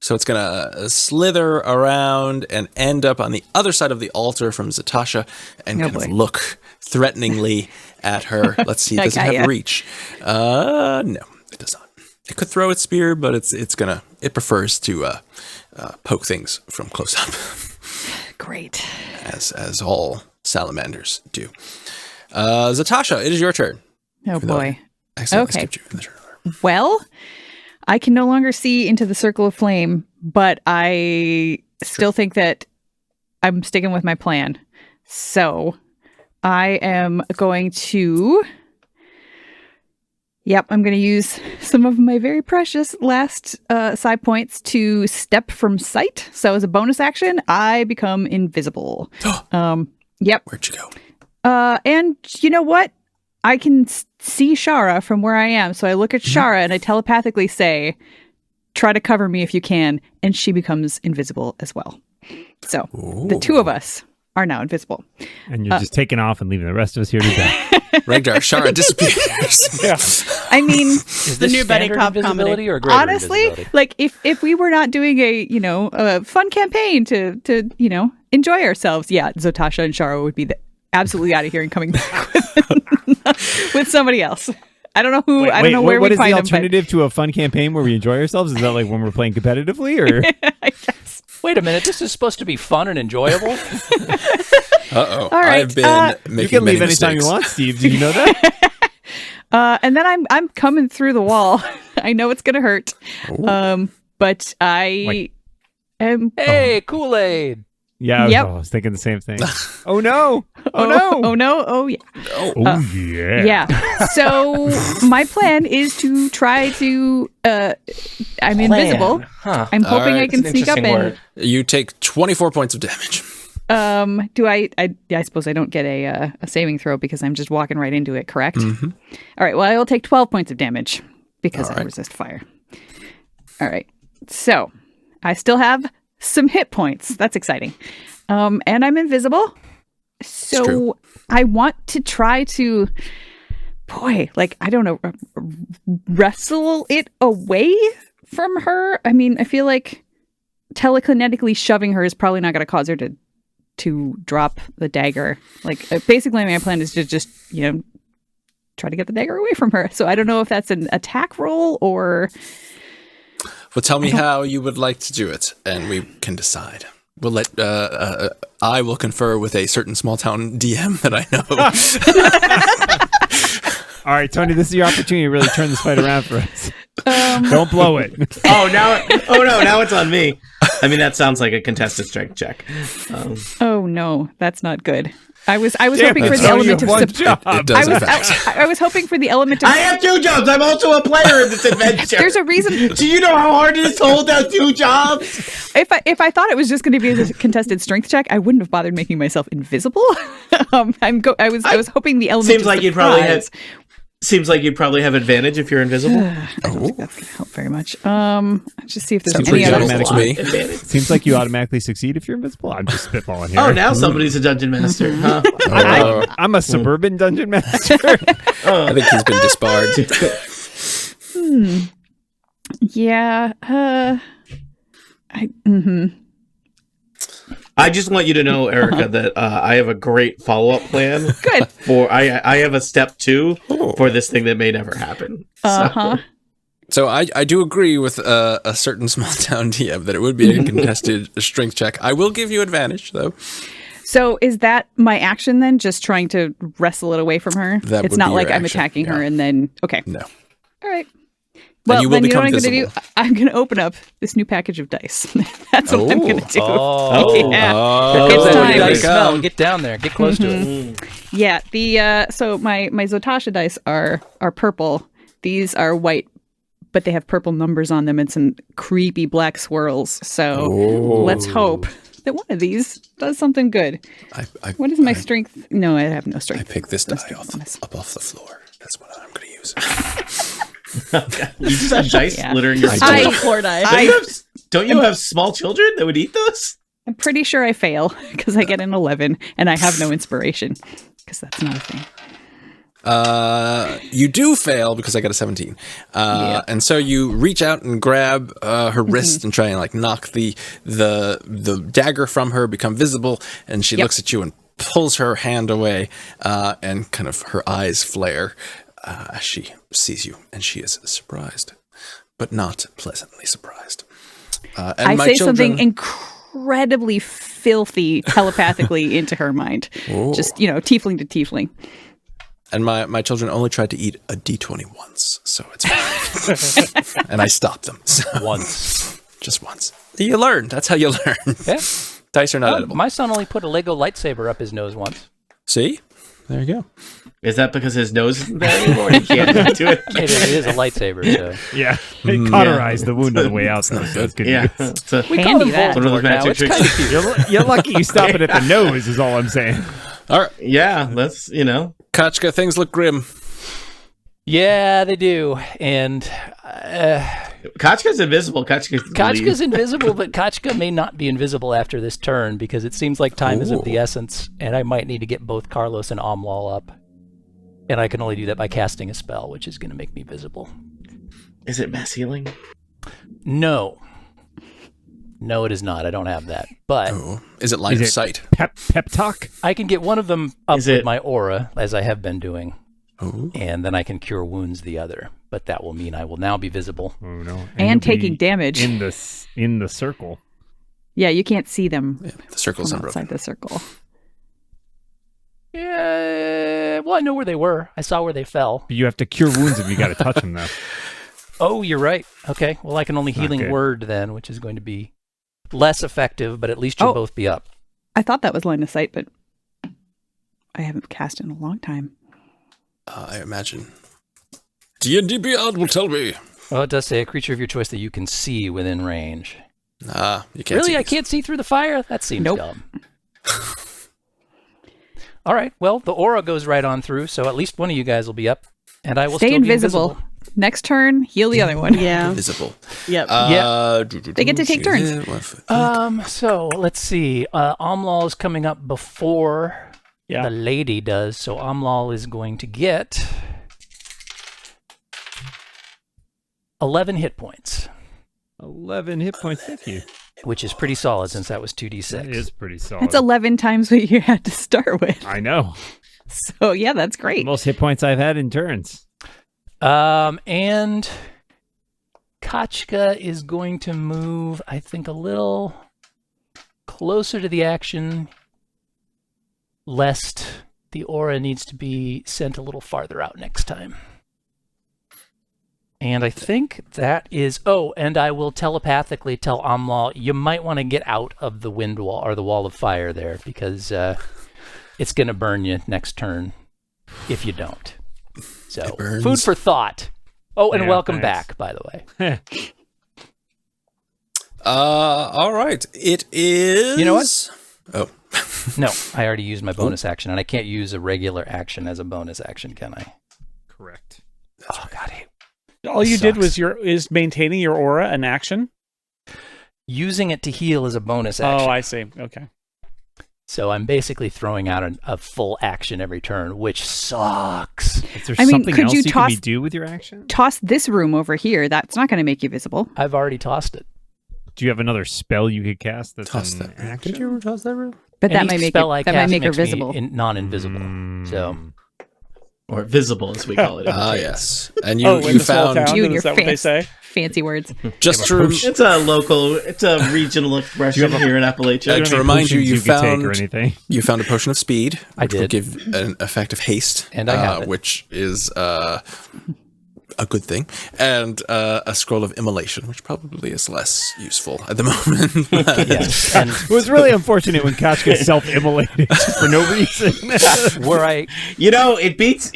So it's going to slither around and end up on the other side of the altar from Zatasha and kind of look threateningly at her. Let's see, does it have reach? No, it does not. It could throw its spear, but it prefers to poke things from close up. Great. As all salamanders do. Zatasha, it is your turn. Oh boy. Accidentally skipped you in the turn order. Well, I can no longer see into the circle of flame, but I still think that I'm sticking with my plan. So I am going to... I'm going to use some of my very precious last side points to step from sight. So as a bonus action, I become invisible. Where'd you go? And you know what? I can see Shara from where I am. So I look at Shara and I telepathically say, try to cover me if you can. And she becomes invisible as well. So the two of us are now invisible. And you're just taking off and leaving the rest of us here to die. Regdar, Shara disappears. I mean, the new buddy cop comedy. Or greater honestly, invisibility? like if we were not doing a fun campaign to enjoy ourselves, Zatasha and Shara would be absolutely out of here and coming back with somebody else. I don't know who. I don't know where we find them. What is the alternative to a fun campaign where we enjoy ourselves? Is that like when we're playing competitively, or? I guess. Wait a minute. This is supposed to be fun and enjoyable. Uh-oh. All right, I've been making you can leave many anytime mistakes. you want, Steve. Did you know that? And then I'm coming through the wall. I know it's gonna hurt. But I am. Hey, Kool-Aid. Yeah, I was thinking the same thing. Oh no! Oh no! Oh no! Oh yeah! Oh yeah! Yeah. So my plan is to try to. I'm invisible. Huh. I'm hoping right. I can That's an sneak up interesting and. word. You take 24 points of damage. Do I suppose I don't get a saving throw because I'm just walking right into it, correct? Mm-hmm. All right, well, I will take 12 points of damage because All I right. resist fire. All right, so I still have some hit points. That's exciting. And I'm invisible. So true. I want to try to, I don't know, wrestle it away from her. I mean, I feel like telekinetically shoving her is probably not going to cause her to drop the dagger. Basically my plan is to just, try to get the dagger away from her. So I don't know if that's an attack roll or... Well, tell me how you would like to do it, and we can decide. We'll let I will confer with a certain small town DM that I know. All right, Tony, this is your opportunity to really turn this fight around for us. Don't blow it. Now it's on me. I mean, that sounds like a contested strength check. Oh no, that's not good. I was hoping for the element of It does affect. I was hoping for the element of. I have 2 jobs. I'm also a player in this adventure. There's a reason. Do you know how hard it is to hold down 2 jobs? If I thought it was just going to be a contested strength check, I wouldn't have bothered making myself invisible. I was hoping the element. Seems of like you'd probably have. Seems like you'd probably have advantage if you're invisible. I don't think that's going to help very much. Just see if there's Sounds any pretty other. general to me. Advantage. Seems like you automatically succeed if you're invisible. I'm just spitballing here. Oh, now somebody's a dungeon master, huh? I'm a suburban dungeon master. I think he's been disbarred. Yeah. I just want you to know, Erica, that I have a great follow-up plan. Good. I have a step 2 for this thing that may never happen. So I do agree with a certain small town DM that it would be a contested strength check. I will give you advantage, though. So is that my action then? Just trying to wrestle it away from her? That It's would not be like your I'm action, attacking her yeah. and then... Okay. No. All right. Well, you will then you know what become I'm going to do? I'm going to open up this new package of dice. That's what I'm going to do. Yeah. It's Here time. you go. Smell. Get down there. Get close to it. Yeah. So my Zotasha dice are purple. These are white, but they have purple numbers on them and some creepy black swirls. So let's hope that one of these does something good. What is my strength? No, I have no strength. I pick this die up off the floor. That's what I'm going to use. You just have dice littering your I floor die. Don't you have small children that would eat those? I'm pretty sure I fail because I get an 11 and I have no inspiration because that's not a thing. You do fail because I got a 17. And so you reach out and grab her wrist and try and knock the dagger from her, become visible, and she looks at you and pulls her hand away, and kind of her eyes flare as she sees you, and she is surprised, but not pleasantly surprised. And I my say children... something incredibly filthy telepathically into her mind. Just, tiefling to tiefling. And my children only tried to eat a D20 once, so it's fine. And I stopped them. So. Once. Just once. You learn. That's how you learn. Yeah. Dice are not edible. My son only put a Lego lightsaber up his nose once. See? There you go. Is that because his nose isn't there anymore? He can't do it. It is a lightsaber, so. Yeah. It cauterized the wound on the way out. So that's good. Yeah. News. We Handy call him that. One of those Voldemort now. magic It's tricks. kind of cute. You're lucky you stop it at the nose is all I'm saying. All right. Yeah, that's, Kachka, things look grim. Yeah, they do. And Kachka's invisible. Kachka's invisible, but Kachka may not be invisible after this turn because it seems like time is of the essence, and I might need to get both Carlos and Omlal up. And I can only do that by casting a spell, which is going to make me visible. Is it mass healing? No. No, it is not. I don't have that. But Is it line of sight? Pep talk? I can get one of them up Is with it- my aura, as I have been doing. Ooh. And then I can cure wounds the other. But that will mean I will now be visible. Oh no! And you'll taking be damage. in the circle. Yeah, you can't see them Yeah, the circle's from unbroken. outside the circle. Yeah, Well, I know where they were. I saw where they fell. But you have to cure wounds if you got to touch them, though. Oh, you're right. Okay. Well, I can only Not healing good. word then, which is going to be less effective, but at least you'll both be up. I thought that was line of sight, but I haven't cast in a long time. I imagine. D&D Beyond will tell me. Well, it does say a creature of your choice that you can see within range. You can't Really? see I this. can't see through the fire? That seems Nope. dumb. All right. Well, the aura goes right on through, so at least one of you guys will be up, and I will Stay still invisible. be invisible. Next turn, heal the other one. Yeah. Invisible. Yep. They get to take turns. So let's see. Omlal is coming up before Yeah. the lady does, so Omlal is going to get 11 hit points, 11 hit points. Thank you. which is pretty solid since that was 2d6. That is pretty solid. That's 11 times what you had to start with. I know. So, yeah, that's great. Most hit points I've had in turns. And Kachka is going to move, I think, a little closer to the action, lest the aura needs to be sent a little farther out next time. And I think that is... Oh, and I will telepathically tell Omlal, you might want to get out of the wind wall, or the wall of fire there, because it's going to burn you next turn if you don't. So, burns. food for thought. Oh, and Yeah, welcome thanks. back, by the way. All right. It is... You know what? Oh. No, I already used my bonus action, and I can't use a regular action as a bonus action, can I? Correct. Oh, God, All you did Sucks. was is maintaining your aura an action. using it to heal is a bonus action. Oh, I see. Okay. So I'm basically throwing out a full action every turn, which sucks. Is there I mean, something could else you you toss- can do with your action? Toss this room over here. That's not going to make you visible. I've already tossed it. Do you have another spell you could cast that's Toss an that. action? Did you ever toss that room? But that Any might make spell I that might cast make her makes me visible. non-invisible. So Or visible, as we call it. Ah, yes. And you, Oh, in you the small found... town? You and Is your that what they say? fancy words. Just to, It's a local, it's a regional expression here in Appalachia. to remind you, Potions you could take or found... anything. You found a potion of speed, I which will did. give an effect of haste, And I have it. which is a good thing, and a scroll of immolation, which probably is less useful at the moment. yes, and It was really unfortunate when Kachka self-immolated for no reason. were I You know, it beats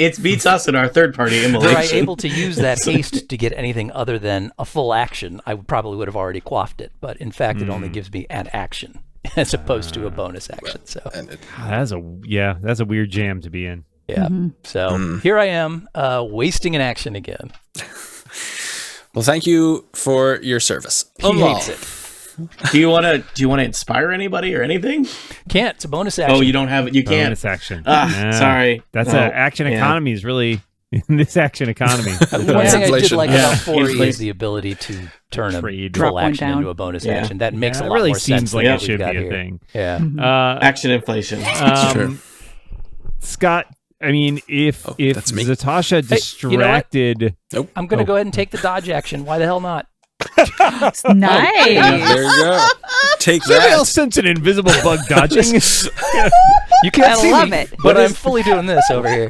us in our third party were I immolation. able to use that haste to get anything other than a full action, I probably would have already quaffed it. But in fact, it only gives me an action as opposed to a bonus action. So And it, That's a weird jam to be in. yeah. So here I am, wasting an action again. well, thank you for your service. He hates it. Do you want to inspire anybody or anything? Can't. It's a bonus action. Oh, you don't have it. You can't. Bonus action. Ah, sorry. That's No. action Yeah. economy is really in this action economy. One thing I did Inflation. like Yeah. about 4E is Inflation. the ability to turn a Trade. Drop full one action down. into a bonus Yeah. action. That makes Yeah, a it lot really more sense seems than like what it we've should got be a here. thing. Yeah. Action inflation. true. Scott, I mean, if that's me. Zatasha you know what? distracted, I'm going to go ahead and take the dodge action. Why the hell not? Nice. There you go. Take somebody that. else sent an invisible bug dodging. You can't I see love me, it. but I'm fully doing this over here.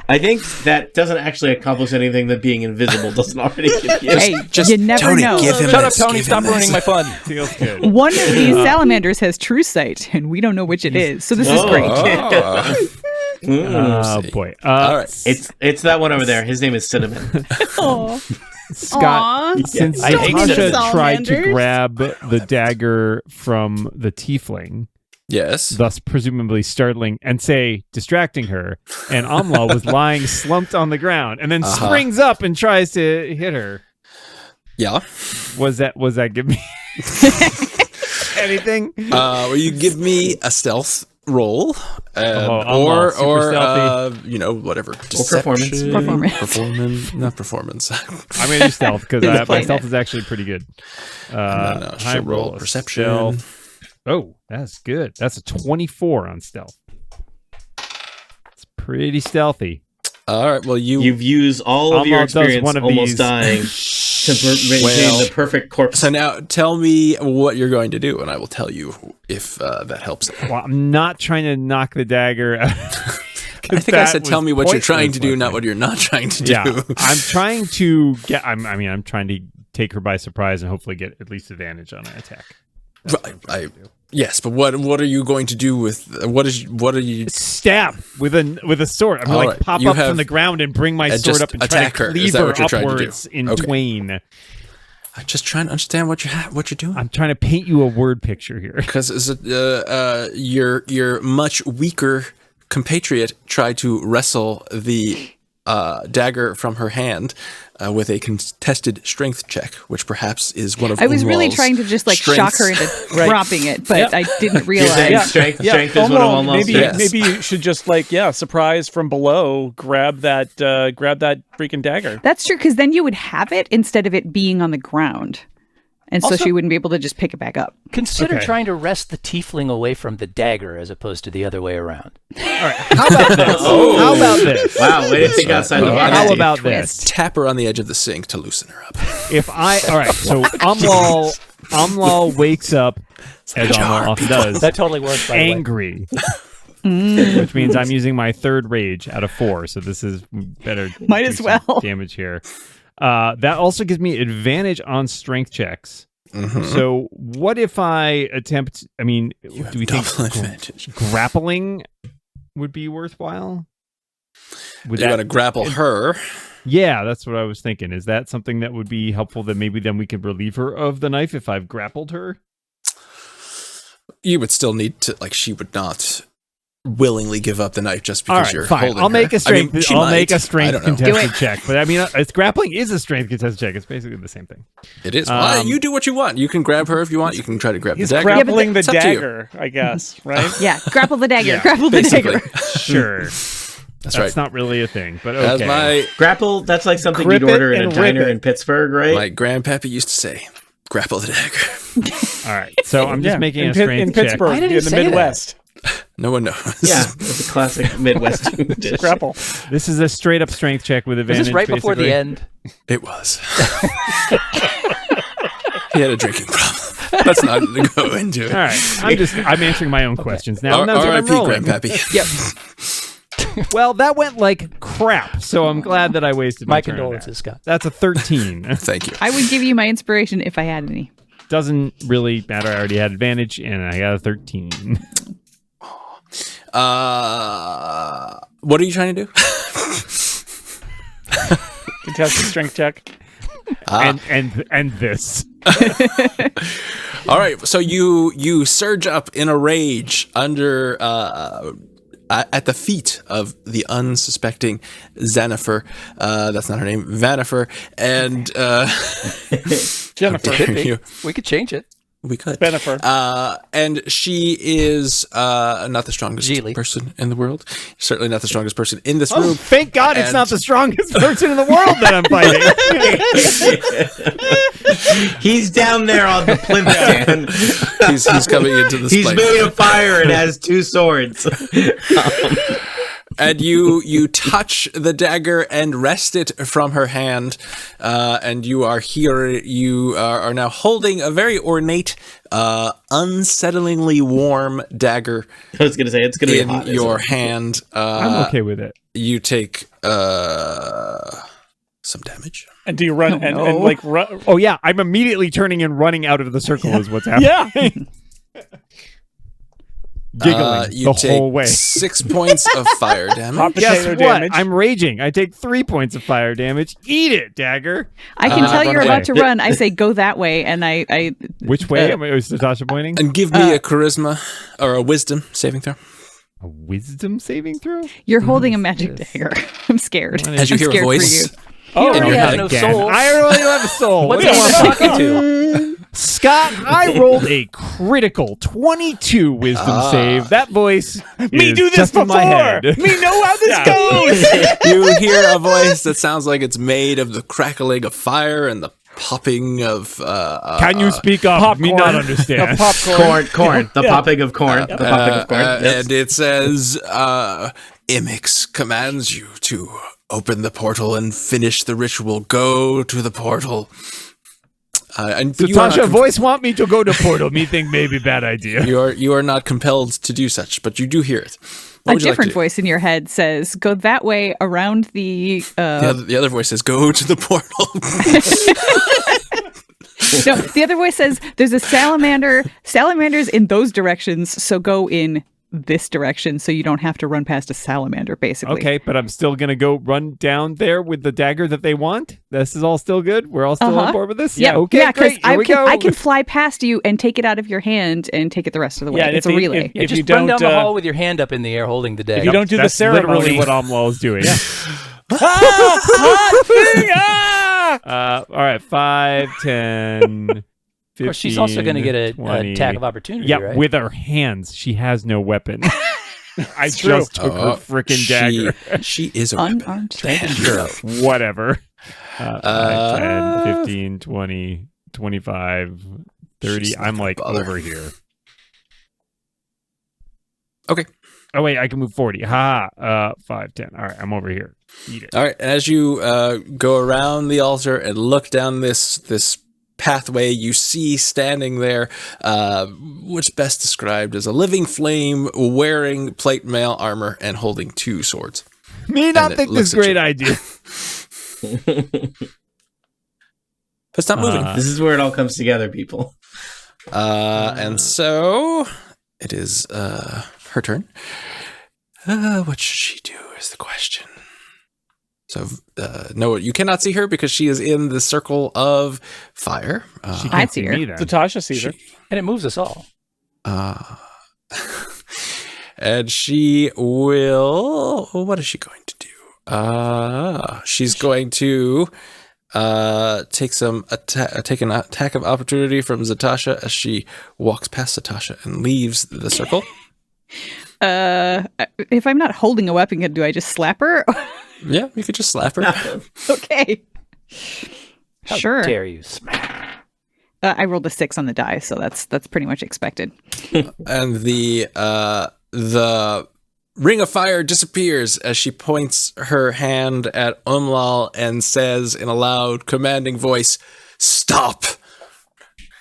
I think that doesn't actually accomplish anything that being invisible doesn't already give you. Hey, Just you never Tony, know. give him Shut up, this, Tony. give Stop him ruining my this. fun. Feels good. One of these salamanders has true sight, and we don't know which it is. So this is Oh. great. Oh see. boy! All right. It's that one over there. His name is Cinnamon. Scott, Aw. since I hate Zatasha tried to salamanders. grab the dagger from the tiefling, Yes. thus presumably startling and distracting her, and Amla was lying slumped on the ground, and then springs up and tries to hit her. Yeah. Was that give me anything? Will you give me a stealth roll, I'm super stealthy. whatever, performance. Deception, not performance. I'm gonna do stealth because He's my playing stealth it. is actually pretty good. No, High she'll roll roll perception. stealth. Oh, that's good. That's a 24 on stealth. It's pretty stealthy. All right. Well, You've used all of your Alma does experience one of almost these. dying to maintain Well, the perfect corpse. So now tell me what you're going to do, and I will tell you if that helps. Well, I'm not trying to knock the dagger out. I think I said tell me what you're trying to do, not what you're not trying to do. Yeah, I'm trying to get. I'm trying to take her by surprise and hopefully get at least advantage on an attack. Yes, but what are you going to do with what are you stab with a sword? I'm gonna pop up from the ground and bring my sword up and try to cleave her upwards in twain. I'm just trying to understand what you're doing. I'm trying to paint you a word picture here. Because your much weaker compatriot tried to wrestle the dagger from her hand with a contested strength check, which perhaps is one of I was really Umlal's trying to just shock her into dropping it, but I didn't realize. Strength is one of Umlal's. Maybe you should just surprise from below, grab that freaking dagger. That's true, because then you would have it instead of it being on the ground. And so she wouldn't be able to just pick it back up. Consider trying to wrest the tiefling away from the dagger as opposed to the other way around. All right. How about this? How about this? Wow, way to think outside the box. How about this? Tap her on the edge of the sink to loosen her up. All right, so Umlal wakes up, as Umlal often does. That totally works, by angry. Which means I'm using my third rage out of 4, so this is better. Might as well. Damage here. That also gives me advantage on strength checks. Mm-hmm. So what if I attempt? I mean, do we think grappling would be worthwhile? You got to grapple her. Yeah, that's what I was thinking. Is that something that would be helpful? That maybe then we could relieve her of the knife if I've grappled her. You would still need to, she would not willingly give up the knife just because you're holding I'll make her. a strength. I'll make a strength contested check. check. But I mean, grappling is a strength contested check. It's basically the same thing. It is. You do what you want. You can grab her if you want. You can try to grab the dagger. Grappling the dagger, I guess. Right? Yeah, grapple the dagger. Yeah, grapple the dagger. Sure. That's right. not really a thing, but okay. That's my grapple. That's like something you'd order in a diner in Pittsburgh, right? My grandpappy used to say, "Grapple the dagger." All right. So I'm just making a strength check in Pittsburgh, in the Midwest. No one knows. Yeah, it's a classic Midwest dish. Grapple. This is a straight up strength check with advantage. Was this right before the end? It was. He had a drinking problem. Let's not go into it. All right. I'm answering my own questions now. And that's what I'm rolling. Grandpappy. Yep. Well, that went like crap, so I'm glad that I wasted my turn condolences, Scott. That's a 13. Thank you. I would give you my inspiration if I had any. Doesn't really matter. I already had advantage, and I got a 13. What are you trying to do? Contested strength check. And this. All right, so you surge up in a rage under at the feet of the unsuspecting Xanifer. That's not her name, Vanifer, and Jennifer. We could change it. We could. Vanifer. And she is not the strongest person in the world. Certainly not the strongest person in this room. Thank God it's not the strongest person in the world that I'm fighting. He's down there on the plinth, Dan. He's coming into this He's place. made of fire and has 2 swords. And you touch the dagger and wrest it from her hand, and you are here. You are now holding a very ornate, unsettlingly warm dagger. I was going to say it's going to be in hot, your hand. I'm okay with it. You take some damage. And do you run and like run? Oh yeah, I'm immediately turning and running out of the circle. Is what's happening. Yeah. Giggling you the take whole way. 6 points of fire damage. Hot Guess potato what? damage. I'm raging. I take 3 points of fire damage. Eat it, dagger. I can tell you're run about to away. run. I say go that way, and I Which way? Was Natasha pointing? And give me a charisma or a wisdom saving throw. A wisdom saving throw? You're holding a magic dagger. I'm scared. As you I'm hear a scared voice. for you. Oh, in he your has head no again. soul. I don't have a soul. What's What he do you want? talking to? Scott, I rolled a critical 22 wisdom save. That voice Me is do this just in my before. head. Me know how this goes. You hear a voice that sounds like it's made of the crackling of fire and the popping of Can you speak up? Me not understand. Corn. The popping of corn. The popping of corn. Yes. and it says Imix commands you to open the portal and finish the ritual. Go to the portal. So Tasha, voice want me to go to portal. Me think maybe bad idea. You are not compelled to do such, but you do hear it. A different voice in your head says, "Go that way around the." The other voice says, "Go to the portal." No, the other voice says, "There's a salamander. Salamanders in those directions, so go in this direction, so you don't have to run past a salamander." Basically. Okay, but I'm still gonna go run down there with the dagger that they want. This is all still good. We're all still on board with this. Yeah. Okay. Yeah, because great. Here we go. I can fly past you and take it out of your hand and take it the rest of the way. Yeah, It's a relay. If just run down the hall with your hand up in the air, holding the dagger. If you don't do That's the ceremony, literally what Amlal is doing. All right, 5, 10, 15, Of course, she's also going to get an 20. attack of opportunity, Yeah, right? with her hands. She has no weapon. I True. just took her freaking dagger. She is a weapon. Unarmed. Sure, whatever. 5, 10, 15, 20, 25, 30. She's not I'm like bother. over here. Okay. Oh, wait, I can move 40. Ha! 5, 10. All right, I'm over here. Eat it. All right. As you go around the altar and look down this pathway, you see standing there, what's best described as a living flame, wearing plate mail armor and holding 2 swords. Me not it think looks this at you. great idea. But it's not moving. This is where it all comes together, people. And so it is her turn. What should she do is the question. So, no, you cannot see her because she is in the circle of fire. She I can't see see her. me then. Zatasha sees her. And it moves us all. And she will... What is she going to do? She's going to take an attack of opportunity from Zatasha as she walks past Zatasha and leaves the circle. If I'm not holding a weapon, do I just slap her? Yeah, you could just slap her. Okay. How Sure. dare you smack? I rolled a 6 on the die, so that's pretty much expected. And the ring of fire disappears as she points her hand at Umlal and says in a loud, commanding voice, "Stop!"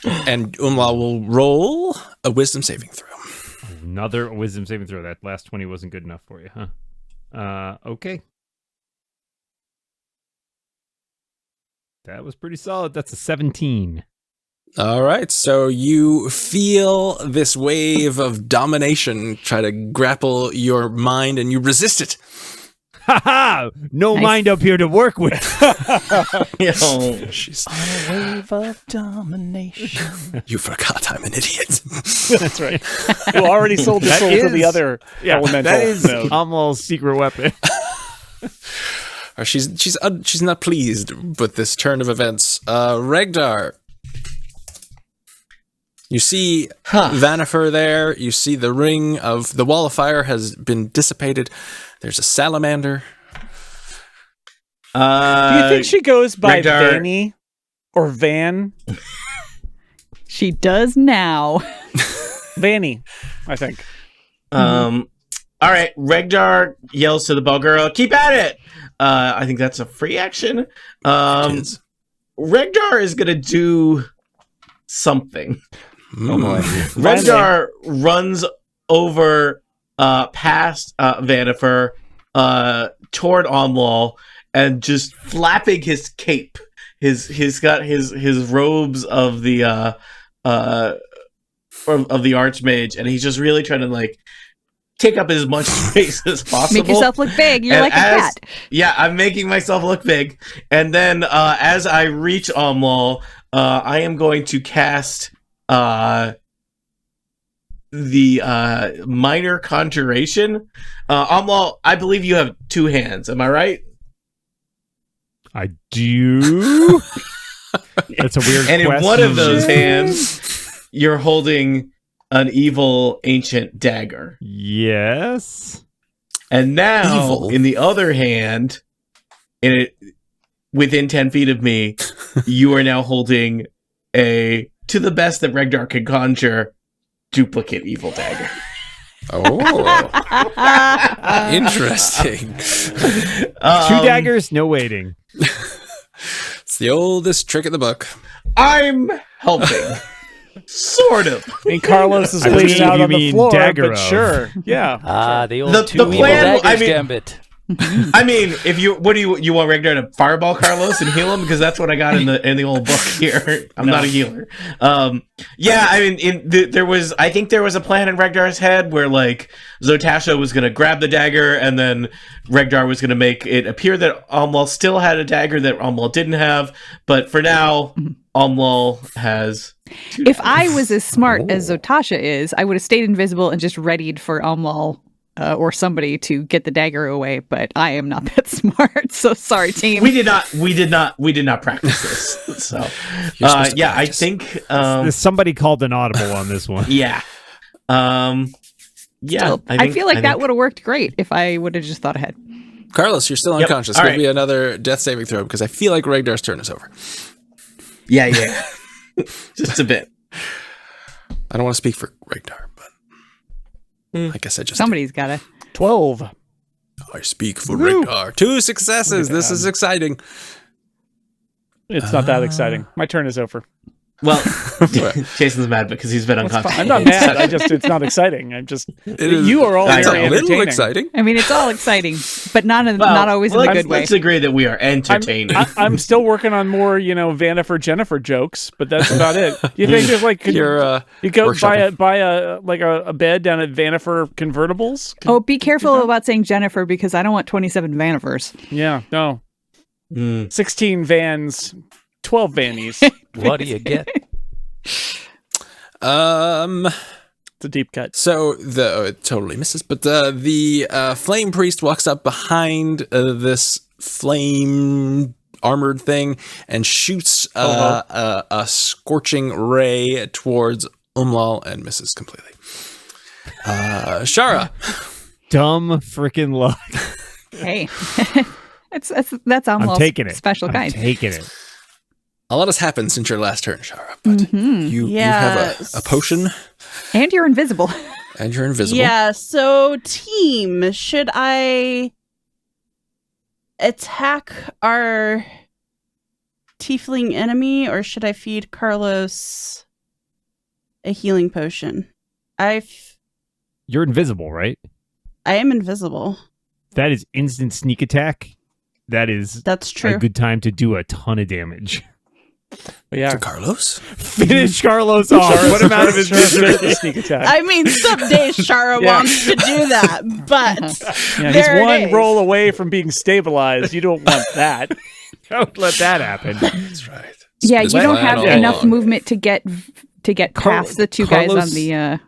And Umlal will roll a wisdom saving throw. Another wisdom saving throw. That last 20 wasn't good enough for you, huh? Okay. That was pretty solid. That's a 17. All right, so you feel this wave of domination try to grapple your mind, and you resist it. Ha ha! No Nice. mind up here to work with. She's, On a wave of domination. you forgot I'm an idiot. That's right. You already sold the That soul to is- the other elemental. that is node. Amlal's secret weapon. Or she's not pleased with this turn of events. Regdar, you see Vanifer there. You see the ring of the wall of fire has been dissipated. There's a salamander. Do you think she goes by Regdar- Vanny or Van? She does now. Vanny, I think. All right, Regdar yells to the ball girl, "Keep at it!" I think that's a free action. Kids. Regdar is gonna do something. Oh boy. Regdar runs over past Vanifer toward Omlal and just flapping his cape. He's got his robes of the Archmage, and he's just really trying to like take up as much space as possible. Make yourself look big. You're And like a cat. Yeah, I'm making myself look big. And then as I reach Omlal, I am going to cast the minor conjuration. Omlal, I believe you have 2 hands. Am I right? I do. That's a weird And in question. one of those hands, you're holding an evil ancient dagger. Yes. And now, Evil. in the other hand, within 10 feet of me, you are now holding to the best that Regdar can conjure, duplicate evil dagger. Oh, interesting. 2 daggers, no waiting. It's the oldest trick in the book. I'm helping. Sort of. I mean, Carlos is I bleeding believe out you on the mean floor, dagger but of. sure. Yeah. The old The two evil plan- daggers gambit. I mean, if you want Ragnar to fireball Carlos and heal him, because that's what I got in the old book here. I'm not a healer. Yeah, I mean, I think there was a plan in Ragnar's head where like Zotasha was gonna grab the dagger, and then Ragnar was gonna make it appear that Amlal still had a dagger that Amlal didn't have. But for now, Amlal has. If I was as smart as Zotasha is, I would have stayed invisible and just readied for Amlal or somebody to get the dagger away. But I am not that smart, so sorry, team. We did not practice this. So, yeah, I think somebody called an audible on this one. yeah. Yeah, Still, I feel like that would have worked great if I would have just thought ahead. Carlos, you're still unconscious. All Give right. me another death saving throw because I feel like Ragnar's turn is over. Yeah. Just a bit. I don't want to speak for Ragnar, but I guess I just Somebody's got to. 12. I speak for Ragnar. 2 successes. This is exciting. It's not that exciting. My turn is over. Well, Jason's mad because he's been unconscious. I'm not mad. It's not exciting. You are all It's very a little entertaining. exciting. I mean, it's all exciting, but not always in the good way. Let's agree that we are entertaining. I'm still working on more, Vannifer Jennifer jokes, but that's about it. You think there's like you go workshopping. buy a bed down at Vannifer Convertibles? Oh, be careful about saying Jennifer because I don't want 27 Vannifers. Yeah, no. 16 vans, 12 vannies. What do you get? It's a deep cut. So it totally misses, but the flame priest walks up behind this flame armored thing and shoots a scorching ray towards Umlal and misses completely. Shara, Dumb freaking luck. Hey, that's Amlal's I'm taking it. special I'm kind. taking it. a lot has happened since your last turn, Shara, but you have a potion And you're invisible. and you're invisible. Yeah, so team, should I attack our tiefling enemy or should I feed Carlos a healing potion? You're invisible, right? I am invisible. That is instant sneak attack. That's true. a good time to do a ton of damage. But yeah, To Carlos? Finish Carlos off. Put him out of his misery. sneak attack. I mean, some days Shara Yeah. wants to do that, but Yeah, there he's it one is. roll away from being stabilized. You don't want that. Don't let that happen. That's right. Yeah, It's you been don't planned have all enough along. movement to get past the two guys Carlos- on the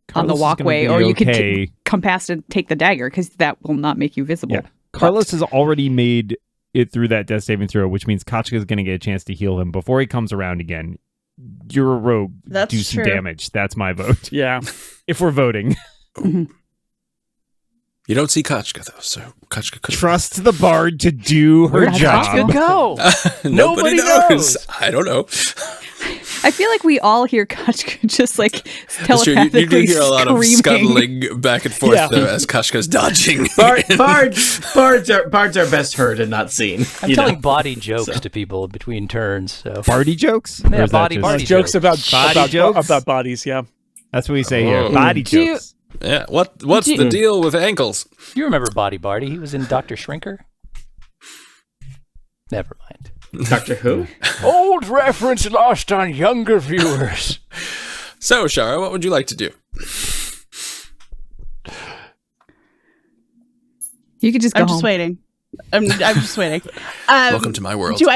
Carlos is gonna walkway, be or you okay. could come past and take the dagger because that will not make you visible. Yeah. Carlos has already made it through that death saving throw, which means Kachka is going to get a chance to heal him before he comes around again. You're a rogue. That's Do some true. damage. That's my vote. Yeah. If we're voting. You don't see Kachka, though, so Kachka could Trust the bard to do her Where'd job. Kachka Go. Nobody Nobody knows. knows. I don't know. I feel like we all hear Kachka just like That's true. You do telepathically hear a lot of screaming. scuttling back and forth Yeah. though, as Kachka's dodging. Bards are best heard and not seen. I'm you telling know? body jokes to people between turns. So Bardy jokes? Yeah, Or is that body- just- body Jokes jokes. about jokes? about bodies. Yeah. That's what we say here. Oh. Body Do you- jokes. Yeah. What's the deal with ankles? you remember Body Barty? He was in Dr. Shrinker. Never mind. Doctor Who? Old reference lost on younger viewers. So, Shara, what would you like to do? You could just go I'm home. just waiting. I'm just waiting. Welcome to my world. Do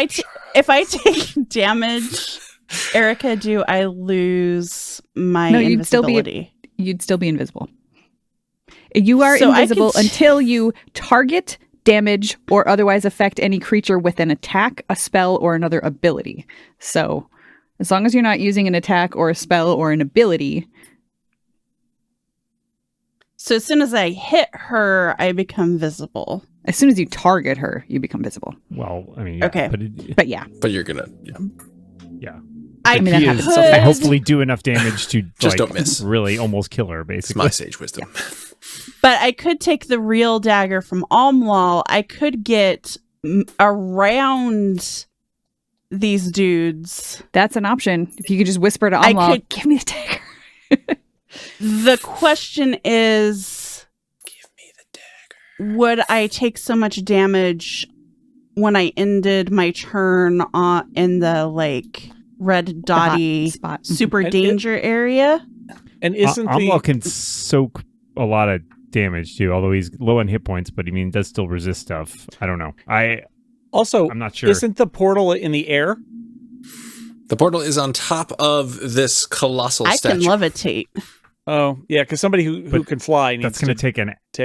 if I take damage, Erica, do I lose my No, you'd still be- invisibility? You'd still be invisible. You are So I invisible could- until you target, damage, or otherwise affect any creature with an attack, a spell, or another ability. So, as long as you're not using an attack or a spell or an ability, So as soon as I hit her, I become visible. as soon as you target her, you become visible. Well, I mean, yeah, Okay. But yeah, But you're gonna. Yeah. yeah. I mean, that He happens is so fast. hopefully do enough damage to Just like, don't miss. really almost kill her, It's basically. my sage wisdom. But I could take the real dagger from Almwal. I could get around these dudes. That's an option. If you could just whisper to Amlal, give me the dagger. The question is, Give me the dagger. would I take so much damage when I ended my turn in the like red dotty spot. super danger area? And isn't Amlal can soak a lot of damage too, although he's low on hit points, but does still resist stuff. I don't know. I'm not sure. Isn't the portal in the air? The portal is on top of this colossal statue. I can levitate. Oh, yeah, because somebody who can fly needs that's going to take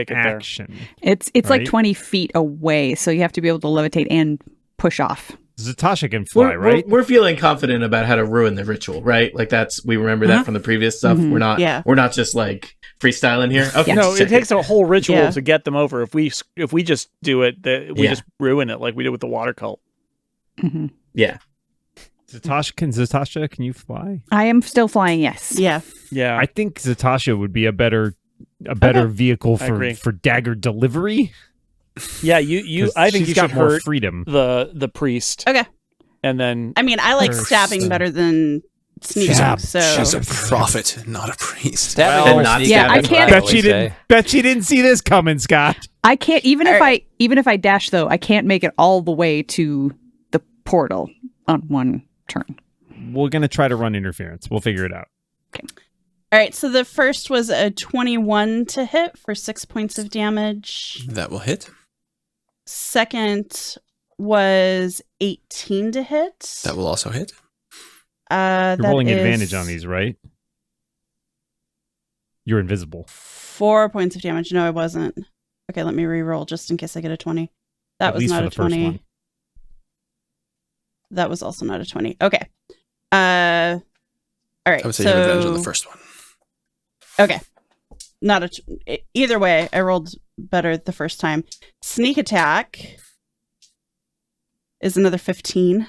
an action. It's right? like 20 feet away, so you have to be able to levitate and push off. Zatasha can fly, right? We're feeling confident about how to ruin the ritual, right? Like we remember that from the previous stuff. We're not just like freestyling here. Okay, Yeah. No, it takes a whole ritual Yeah. to get them over. If we just do it, we just ruin it like we did with the water cult. Mm-hmm. Yeah. Zatasha, can you fly? I am still flying, yes. Yeah. Yeah. I think Zatasha would be a better vehicle for dagger delivery. Yeah, you. I think she's you got should more hurt freedom. the priest. Okay. And then I mean, I like stabbing better than sneaking. Stab. So She's a prophet, not a priest. Stabbing Well, or not sneaking, yeah, I that's what can't- Bet always she didn't. say. Bet she didn't see this coming, Scott. I can't even if I dash though, I can't make it all the way to the portal on one turn. We're gonna try to run interference. We'll figure it out. all right. So the first was a 21 to hit for 6 points of damage. That will hit. Second was 18 to hit. That will also hit. You're rolling is advantage on these, right? You're invisible. 4 points of damage. No, I wasn't. Okay, let me re-roll just in case I get a 20. That At was least not for a the first 20. one. That was also not a 20. Okay. All right. I would say you have advantage on the first one. Okay. Not either way, I rolled better the first time. Sneak attack is another 15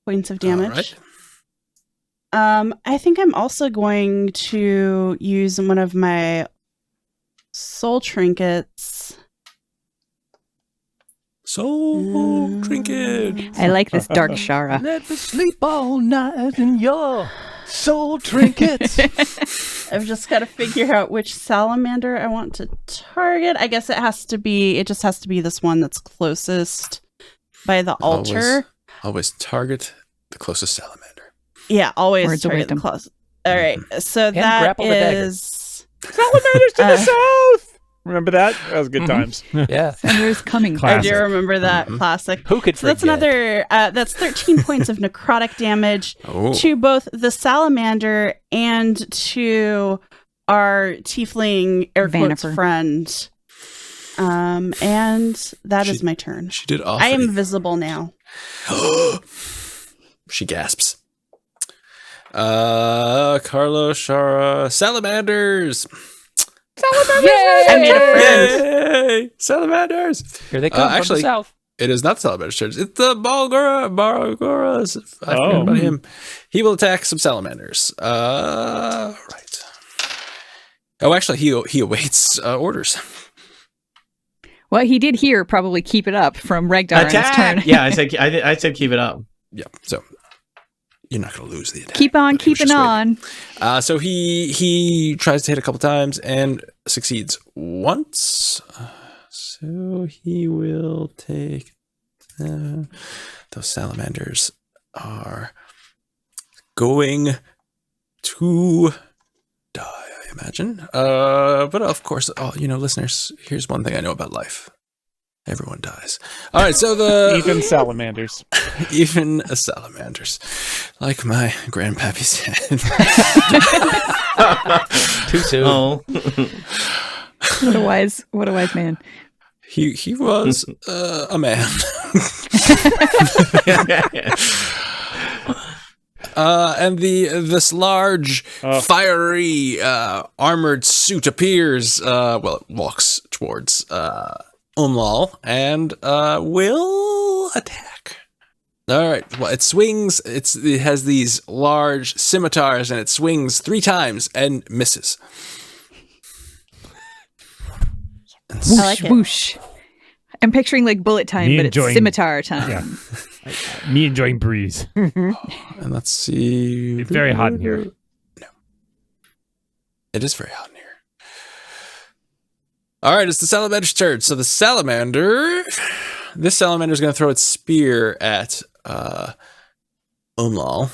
points of damage. All right. I think I'm also going to use one of my soul trinkets. Soul trinket. I like this dark Shara. Let me sleep all night in your soul trinkets. I've just got to figure out which salamander I want to target. I guess it just has to be this one that's closest by the altar. Always target the closest salamander. Yeah, always Words of target the wisdom. closest. All right, so And that grapple the dagger. is... salamanders to the south. Remember that? That was good times. Yeah. Sender's coming. I Classic. do remember that. Classic. Who could So that's forget? another, that's 13 points of necrotic damage Oh. to both the salamander and to our tiefling air quotes Vanifer. friend. And that is my turn. She did I am awfully. visible now. She gasps. Carlo, Shara, salamanders. I made a friend. Yay! Salamanders. Here they come from actually- the south. It is not the salamanders' turn. It's the Balgoras. I forgot Oh. about him. He will attack some salamanders. Right. Oh, actually, he awaits orders. Well, he did here probably keep it up from Regdar on his turn. Yeah, I said keep it up. Yeah, so you're not going to lose the attack. Keep on but he was keeping just on. waiting. So he tries to hit a couple times and succeeds once. So he will take those salamanders are going to die, I imagine. But of course, listeners, here's one thing I know about life. Everyone dies. All right, so Even salamanders. even salamanders, like my grandpappy said. Too soon. Oh, What a wise man. He was a man. And this large, fiery, armored suit appears. It walks towards Umlal and will attack. All right. Well, it swings. It has these large scimitars, and it swings 3 times and misses. Whoosh, like it. whoosh. I'm picturing like bullet time, Me but it's enjoying- scimitar time. Yeah. Me enjoying breeze. And let's see. It's very hot in here. No. It is very hot in here. All right, it's the salamander's turn. So this salamander is going to throw its spear at Umlal,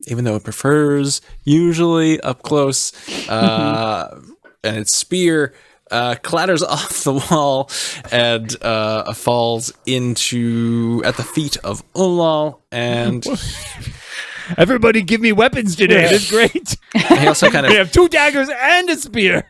even though it prefers usually up close. And its spear clatters off the wall and falls at the feet of Umlal. And everybody give me weapons today. It's great. he also kind of... We have 2 daggers and a spear.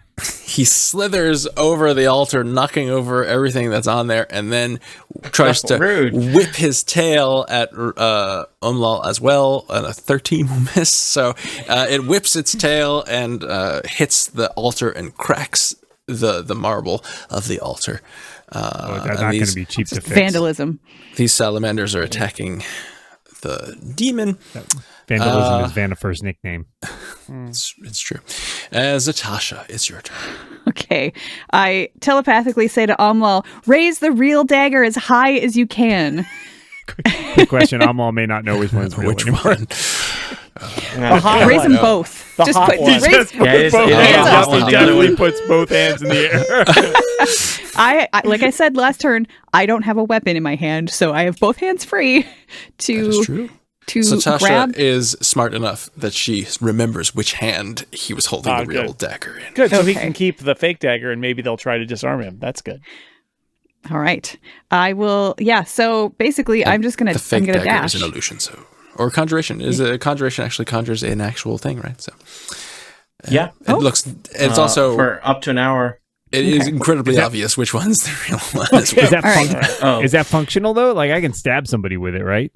He slithers over the altar, knocking over everything that's on there, and then tries to whip his tail at Umlal as well. And a 13 will miss. So it whips its tail and hits the altar and cracks the marble of the altar. That's not going to be cheap to fix. Vandalism. These salamanders are attacking the demon. Vandalism is Vanifer's nickname. It's true. Zatasha, it's your turn. Okay. I telepathically say to Umlal, raise the real dagger as high as you can. Good question. Umlal may not know which one's real anymore. One? Raise them both. The hot one. He definitely puts both hands in the air. I like I said last turn, I don't have a weapon in my hand, so I have both hands free That is true. to Tasha grab. is smart enough that she remembers which hand he was holding the real dagger in. Good, so he Okay. can keep the fake dagger, and maybe they'll try to disarm him. That's good. All right. I will. Yeah. So basically, I'm just gonna. The fake I'm gonna dagger dash. is an illusion, or conjuration. Conjuration actually conjures an actual thing, right? So Yeah. it looks. It's also for up to an hour. It is incredibly obvious which one's the real one. As well. Is that functional though? Like I can stab somebody with it, right?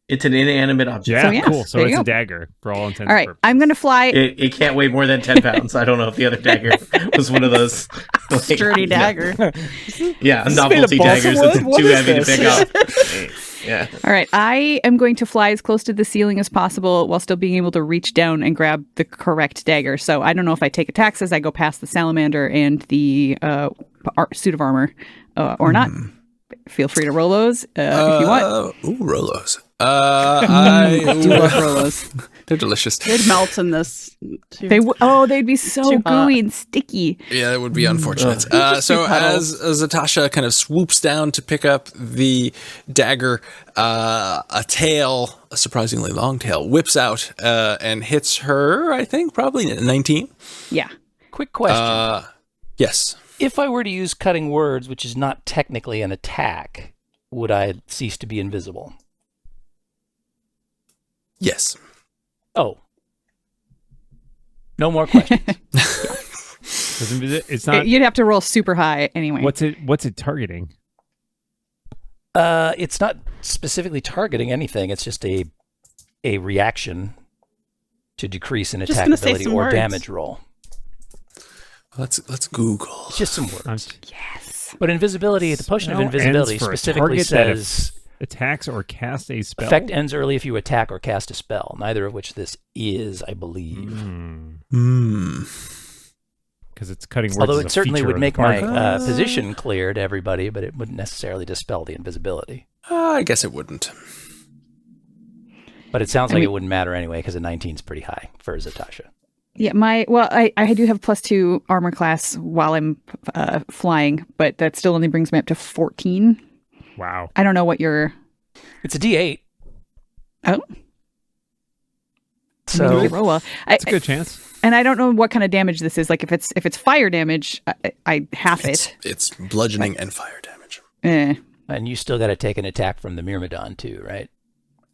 It's an inanimate object. Yeah, So, yeah, cool. So there you it's go. a dagger for all intents All right. and purposes. I'm gonna fly. It can't weigh more than 10 pounds. I don't know if the other dagger was one of those Sturdy dagger. Yeah, Is this made of novelty balsa daggers wood? that's What too is heavy this? to pick up. Yeah. All right. I am going to fly as close to the ceiling as possible while still being able to reach down and grab the correct dagger. So I don't know if I take attacks as I go past the salamander and the suit of armor or not. Feel free to roll those if you want. Ooh, Rolos. I do love Rolos. They're delicious. They'd melt in this. Too. They'd be so Too hot. gooey and sticky. Yeah, that would be unfortunate. So as Zatasha kind of swoops down to pick up the dagger, a surprisingly long tail, whips out and hits her, I think, probably 19. Yeah. Quick question. Yes. If I were to use cutting words, which is not technically an attack, would I cease to be invisible? Yes. Oh. No more questions. It's not. You'd have to roll super high anyway. What's it targeting? It's not specifically targeting anything. It's just a reaction to decrease in Just gonna say attackability some or words. damage roll. Let's Google. It's just some words. Yes. But invisibility, the potion of Spell invisibility ends for a specifically target that says attacks or casts a spell. effect ends early if you attack or cast a spell. Neither of which this is, I believe. Because it's cutting words. Although is it a certainly feature would of make the my card. position clear to everybody, but it wouldn't necessarily dispel the invisibility. I guess it wouldn't. But it sounds like it wouldn't matter anyway because a 19 is pretty high for Zatasha. Yeah, I do have +2 armor class while I'm flying, but that still only brings me up to 14. Wow. I don't know what your... It's a D8. Oh. So Maybe roll well. It's a good chance. And I don't know what kind of damage this is. Like if it's fire damage, I half it. It's bludgeoning and fire damage. And you still got to take an attack from the Myrmidon too, right?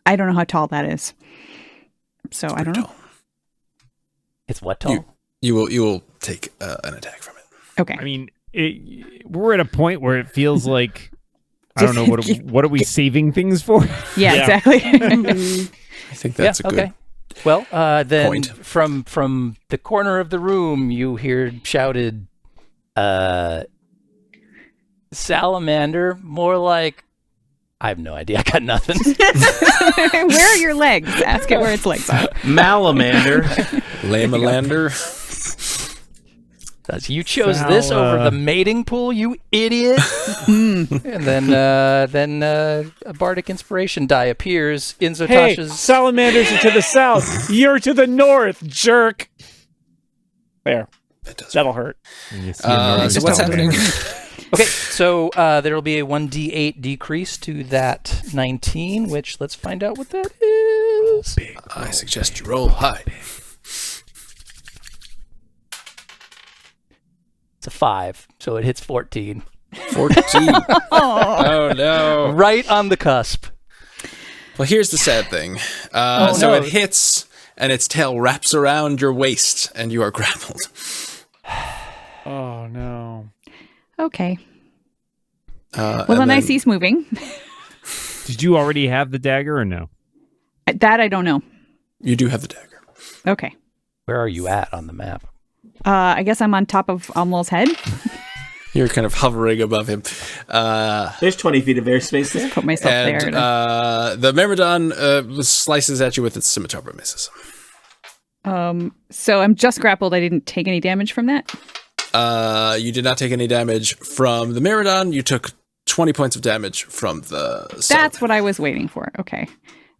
I don't know how tall that is. So I don't know. Tall. It's what tall? You will take an attack from it. Okay. I mean, we're at a point where it feels like I don't know what are we saving things for? Yeah, exactly. I think that's a good. Okay. Well, then point. from the corner of the room, you hear shouted, "Salamander!" More like, I have no idea. I got nothing. Where are your legs? Ask it where its legs are. Malamander. Lamalander. You chose this over the mating pool, you idiot. And then a bardic inspiration die appears in Hey, Zotash's... salamanders are to the south. You're to the north, jerk. There. That'll hurt. So what's happening? Okay, so there will be a 1d8 decrease to that 19, which let's find out what that is. I suggest you roll high. It's a 5, so it hits 14. 14. Oh, no. Right on the cusp. Well, here's the sad thing. So it hits, and its tail wraps around your waist, and you are grappled. Oh, no. Okay. Well, then I cease moving. Did you already have the dagger or no? That I don't know. You do have the dagger. Okay. Where are you at on the map? I guess I'm on top of Amwal's head. You're kind of hovering above him. There's 20 feet of airspace there. Put myself And there. the Myrmidon slices at you with its scimitar but misses. So I'm just grappled. I didn't take any damage from that. You did not take any damage from the Myrmidon. You took 20 points of damage from the... That's what I was waiting for. Okay.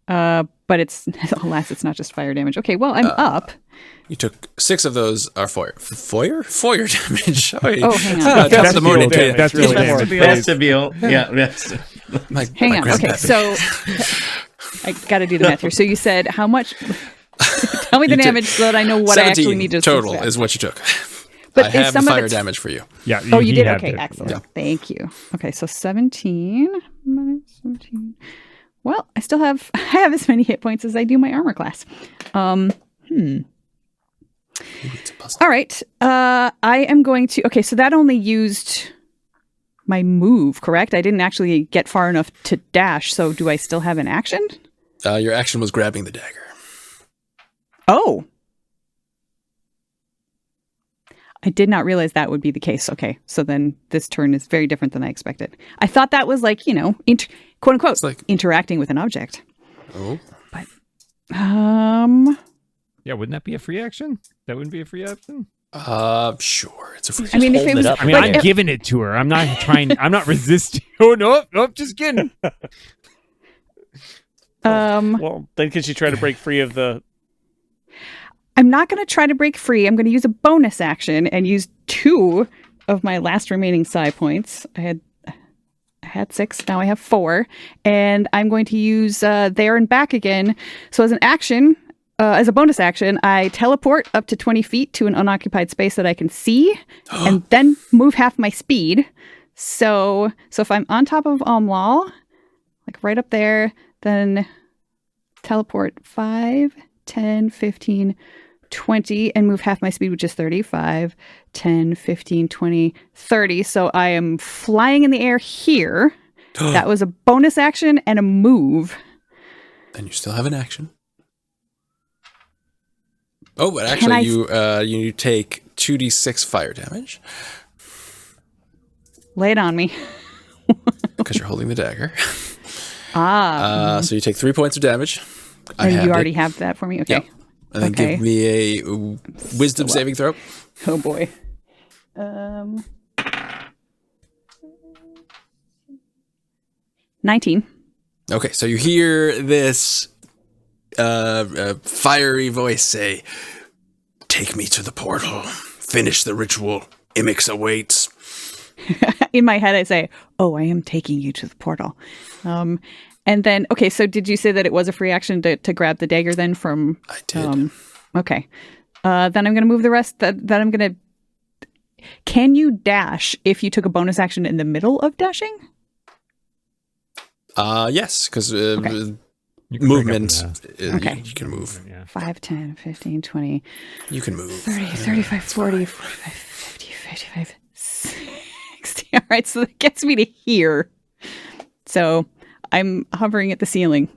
But it's, alas, it's not just fire damage. Okay, well, I'm up. You took 6 of those are foyer damage. Oh, hang on. That's the morning. That's really damage. Vestibule. Yeah, Hang on. Okay, so I got to do the math here. So you said how much? Tell me the damage so that I know what I actually need to total is what you took. But I have some the of fire it damage for you. Yeah. Oh, you did? Okay, it. excellent. Yeah. Thank you. Okay, so 17 minus 17. Well, I have as many hit points as I do my armor class. Ooh, it's a puzzle. All right. I am going to... Okay, so that only used my move, correct? I didn't actually get far enough to dash, so do I still have an action? Your action was grabbing the dagger. Oh. I did not realize that would be the case. Okay, so then this turn is very different than I expected. I thought that was like, quote unquote, like interacting with an object. Oh. But, Yeah, wouldn't that be a free action? That wouldn't be a free action? Sure. It's a free I mean, if it was, I mean, I'm giving it to her. I'm not trying. I'm not resisting. Oh, no, just kidding. Well, then could she try to break free of the... I'm not going to try to break free. I'm going to use a bonus action and use 2 of my last remaining psi points. I had 6. Now I have 4. And I'm going to use there and back again. So as an action, as a bonus action, I teleport up to 20 feet to an unoccupied space that I can see and then move half my speed. So if I'm on top of Amwal, like right up there, then teleport 5, 10, 15, 20, and move half my speed, which is 35, 10, 15, 20, 30. So I am flying in the air here. That was a bonus action and a move. Then you still have an action. Oh, but actually you take 2d6 fire damage. Lay it on me. Because you're holding the dagger. So you take 3 points of damage. and you already have that for me? Okay. Yep. And then give me a wisdom saving throw. Oh boy. 19. Okay, so you hear this fiery voice say, "Take me to the portal. Finish the ritual. Imix awaits." In my head, I say, "Oh, I am taking you to the portal." And then, okay, so did you say that it was a free action to grab the dagger then from... I did. Okay. Then I'm going to move the rest. That I'm going to... Can you dash if you took a bonus action in the middle of dashing? Yes, because Okay. movement, Okay. you can move. 5, 10, 15, 20, You can move. 30, 35, 40, 45, 50, 55, 60. All right, so that gets me to here. So I'm hovering at the ceiling.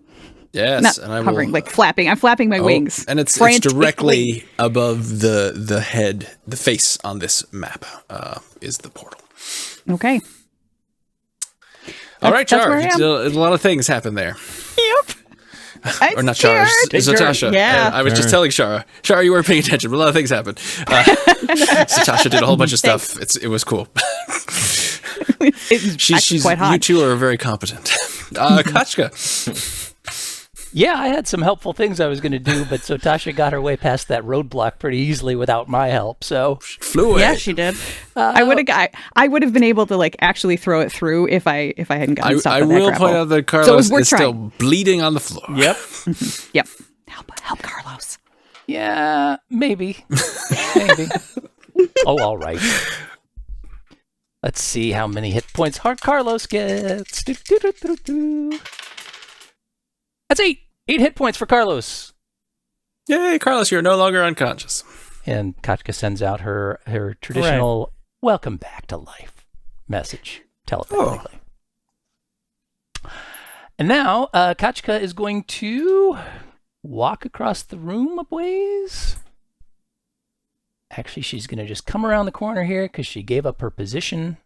Yes, Not and I hovering, will, like flapping. I'm flapping my wings. And it's frantically. directly above the head, the face on this map is the portal. Okay. All right, that's Char. where I am. A lot of things happen there. Yep. Or not Shara, scared. Zatasha. Yeah. And I was just telling Shara. Shara, you weren't paying attention, but a lot of things happened. Zatasha did a whole bunch of stuff. It was cool. She's quite hot. You two are very competent. Kachka. Yeah, I had some helpful things I was going to do, but Zatasha got her way past that roadblock pretty easily without my help. So Flew away. Yeah, she did. I would have been able to like actually throw it through if I hadn't gotten stopped. I by that will grapple. point out that Carlos So it was worth is still trying. bleeding on the floor. Yep. Yep. Help Carlos. yeah, maybe. Maybe. Oh, all right. Let's see how many hit points Carlos gets. That's 8. 8 hit points for Carlos. Yay, Carlos, you're no longer unconscious. And Kachka sends out her traditional welcome back to life message telepathically. And now Kachka is going to walk across the room a ways. Actually, she's going to just come around the corner here because she gave up her position,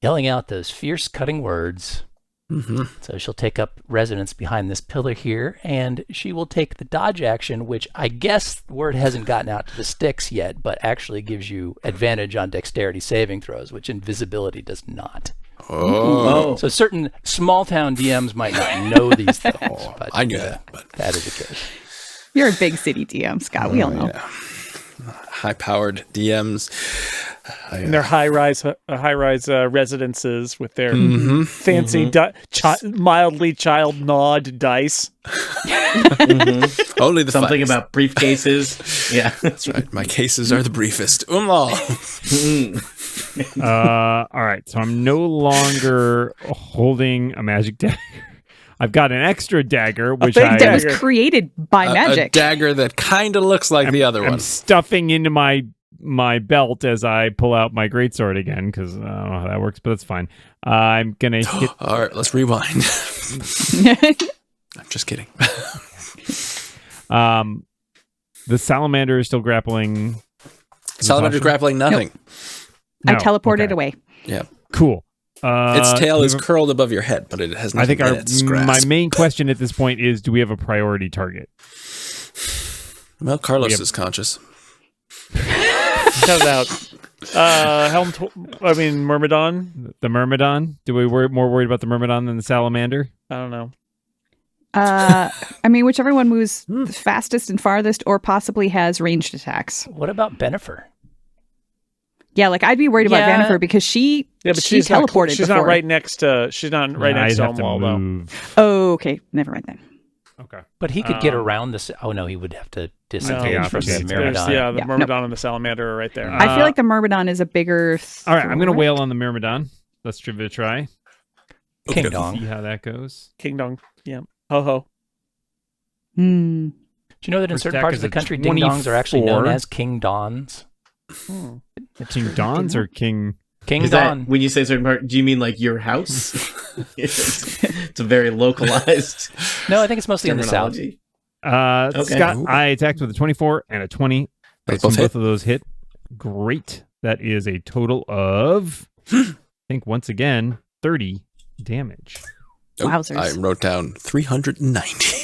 yelling out those fierce cutting words. Mm-hmm. So she'll take up residence behind this pillar here, and she will take the dodge action, which I guess the word hasn't gotten out to the sticks yet, but actually gives you advantage on dexterity saving throws, which invisibility does not. Oh. So certain small town DMs might not know these things, but I knew that. But that is the case. You're a big city DM, Scott. We all know. yeah. High-powered DMs. And their high-rise residences with their fancy mildly child-gnawed dice. Only the Something finest. about briefcases. Yeah. That's right. My cases are the briefest. Umlaw. All right, so I'm no longer holding a magic dagger. I've got an extra dagger, which big I That was created by A magic. dagger that kind of looks like the other am one. stuffing into my belt as I pull out my greatsword again, because I don't know how that works, but that's fine. I'm gonna hit. All right, let's rewind. I'm just kidding. The salamander is still grappling. Salamander's Zatasha? grappling nothing. I No, teleported okay. away. Yeah. Cool. Its tail is we have curled above your head, but it has a- I nothing think in its grasp. my main question at this point is: do we have a priority target? Well, Carlos We have- is conscious. Cut it out. Myrmidon. The Myrmidon? Do we more worried about the Myrmidon than the salamander? I don't know. I mean, whichever one moves the fastest and farthest, or possibly has ranged attacks. What about Benifer? Yeah, like I'd be worried about Yeah. Jennifer because she Yeah, but she she's not. teleported. She's before. not right next to. She's not right next I'd to have to Omwal though. move. Oh, okay. Never mind then. Okay. But he could get around this. Oh no, he would have to disengage yeah, from the there's- Myrmidon. the Yeah, Myrmidon and the Salamander are right there. I feel like the Myrmidon is a bigger. All right, I'm going to threat. wail on the Myrmidon. Let's give it a try. King Okay. Dong. See how that goes. King Dong. Yeah. Ho ho. Hmm. Do you know that in First certain attack parts is of the a country, ding dongs are actually known 24. as King Dons? King Dons or King? King Is Don. that when you say certain part? Do you mean like your house? It's a very localized No, I think it's mostly in the south. terminology. Okay. Scott, Ooh. I attacked with a 24 and a 20. I They assume both hit. both of those hit. Great. That is a total of, I think once again, 30 damage. Oh, Wowzers. I wrote down 390.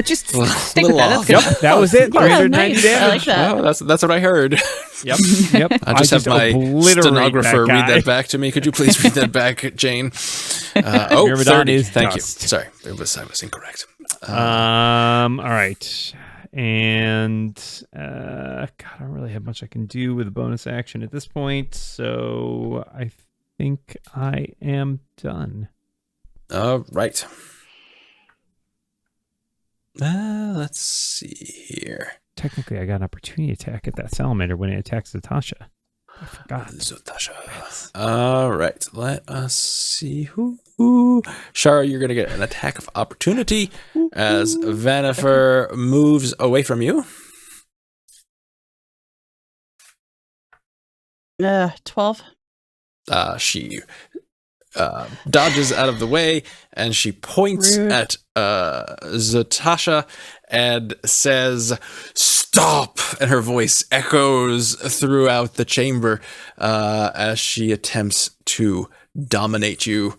Just Little stick with that. That's off. good. Yep, that was it. Yeah, 390 nice. damage. I like that. Oh, that's what I heard. Yep. Yep. I just have my obliterate stenographer that read guy. that back to me. Could you please read that back, Jane? Oh, Myrmidon 30. is Thank dust. you. Sorry, I was incorrect. All right. And God, I don't really have much I can do with a bonus action at this point, so I think I am done. All right. Let's see here. Technically, I got an opportunity attack at that salamander when it attacks Zatasha. I forgot. Zatasha. All right. Let us see. Shara, you're going to get an attack of opportunity as Vanifer moves away from you. 12. She dodges out of the way and she points Rude. at Zatasha and says, "Stop!" And her voice echoes throughout the chamber as she attempts to dominate you.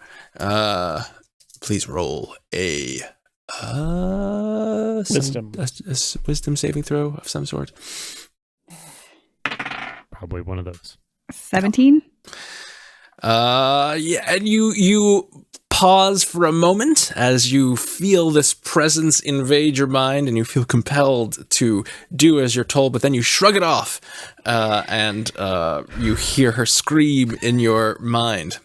Please roll a Wisdom. A wisdom saving throw of some sort. Probably one of those. 17? Yeah, and you pause for a moment as you feel this presence invade your mind, and you feel compelled to do as you're told, but then you shrug it off, and you hear her scream in your mind.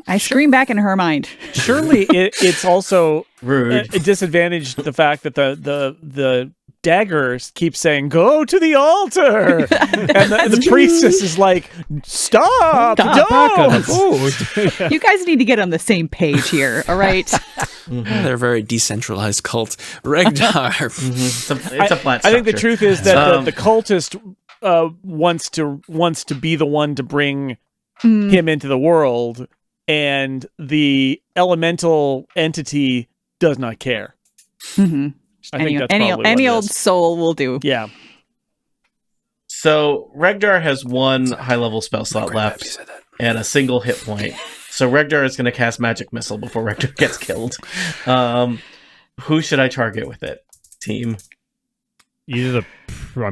I scream back in her mind. Surely it's also Rude. a disadvantage the fact that the daggers keep saying "Go to the altar," and the priestess is like, "Stop! Don't!" You guys need to get on the same page here, all right? They're a very decentralized cult. Regdar. It's a flat structure. I think the truth is that the cultist wants to be the one to bring him into the world, and the elemental entity does not care. Mm-hmm. I think that's probably any what it old is. soul will do. Yeah. So Regdar has one high-level spell slot left and a single hit point. So Regdar is going to cast Magic Missile before Regdar gets killed. Who should I target with it? Team. Either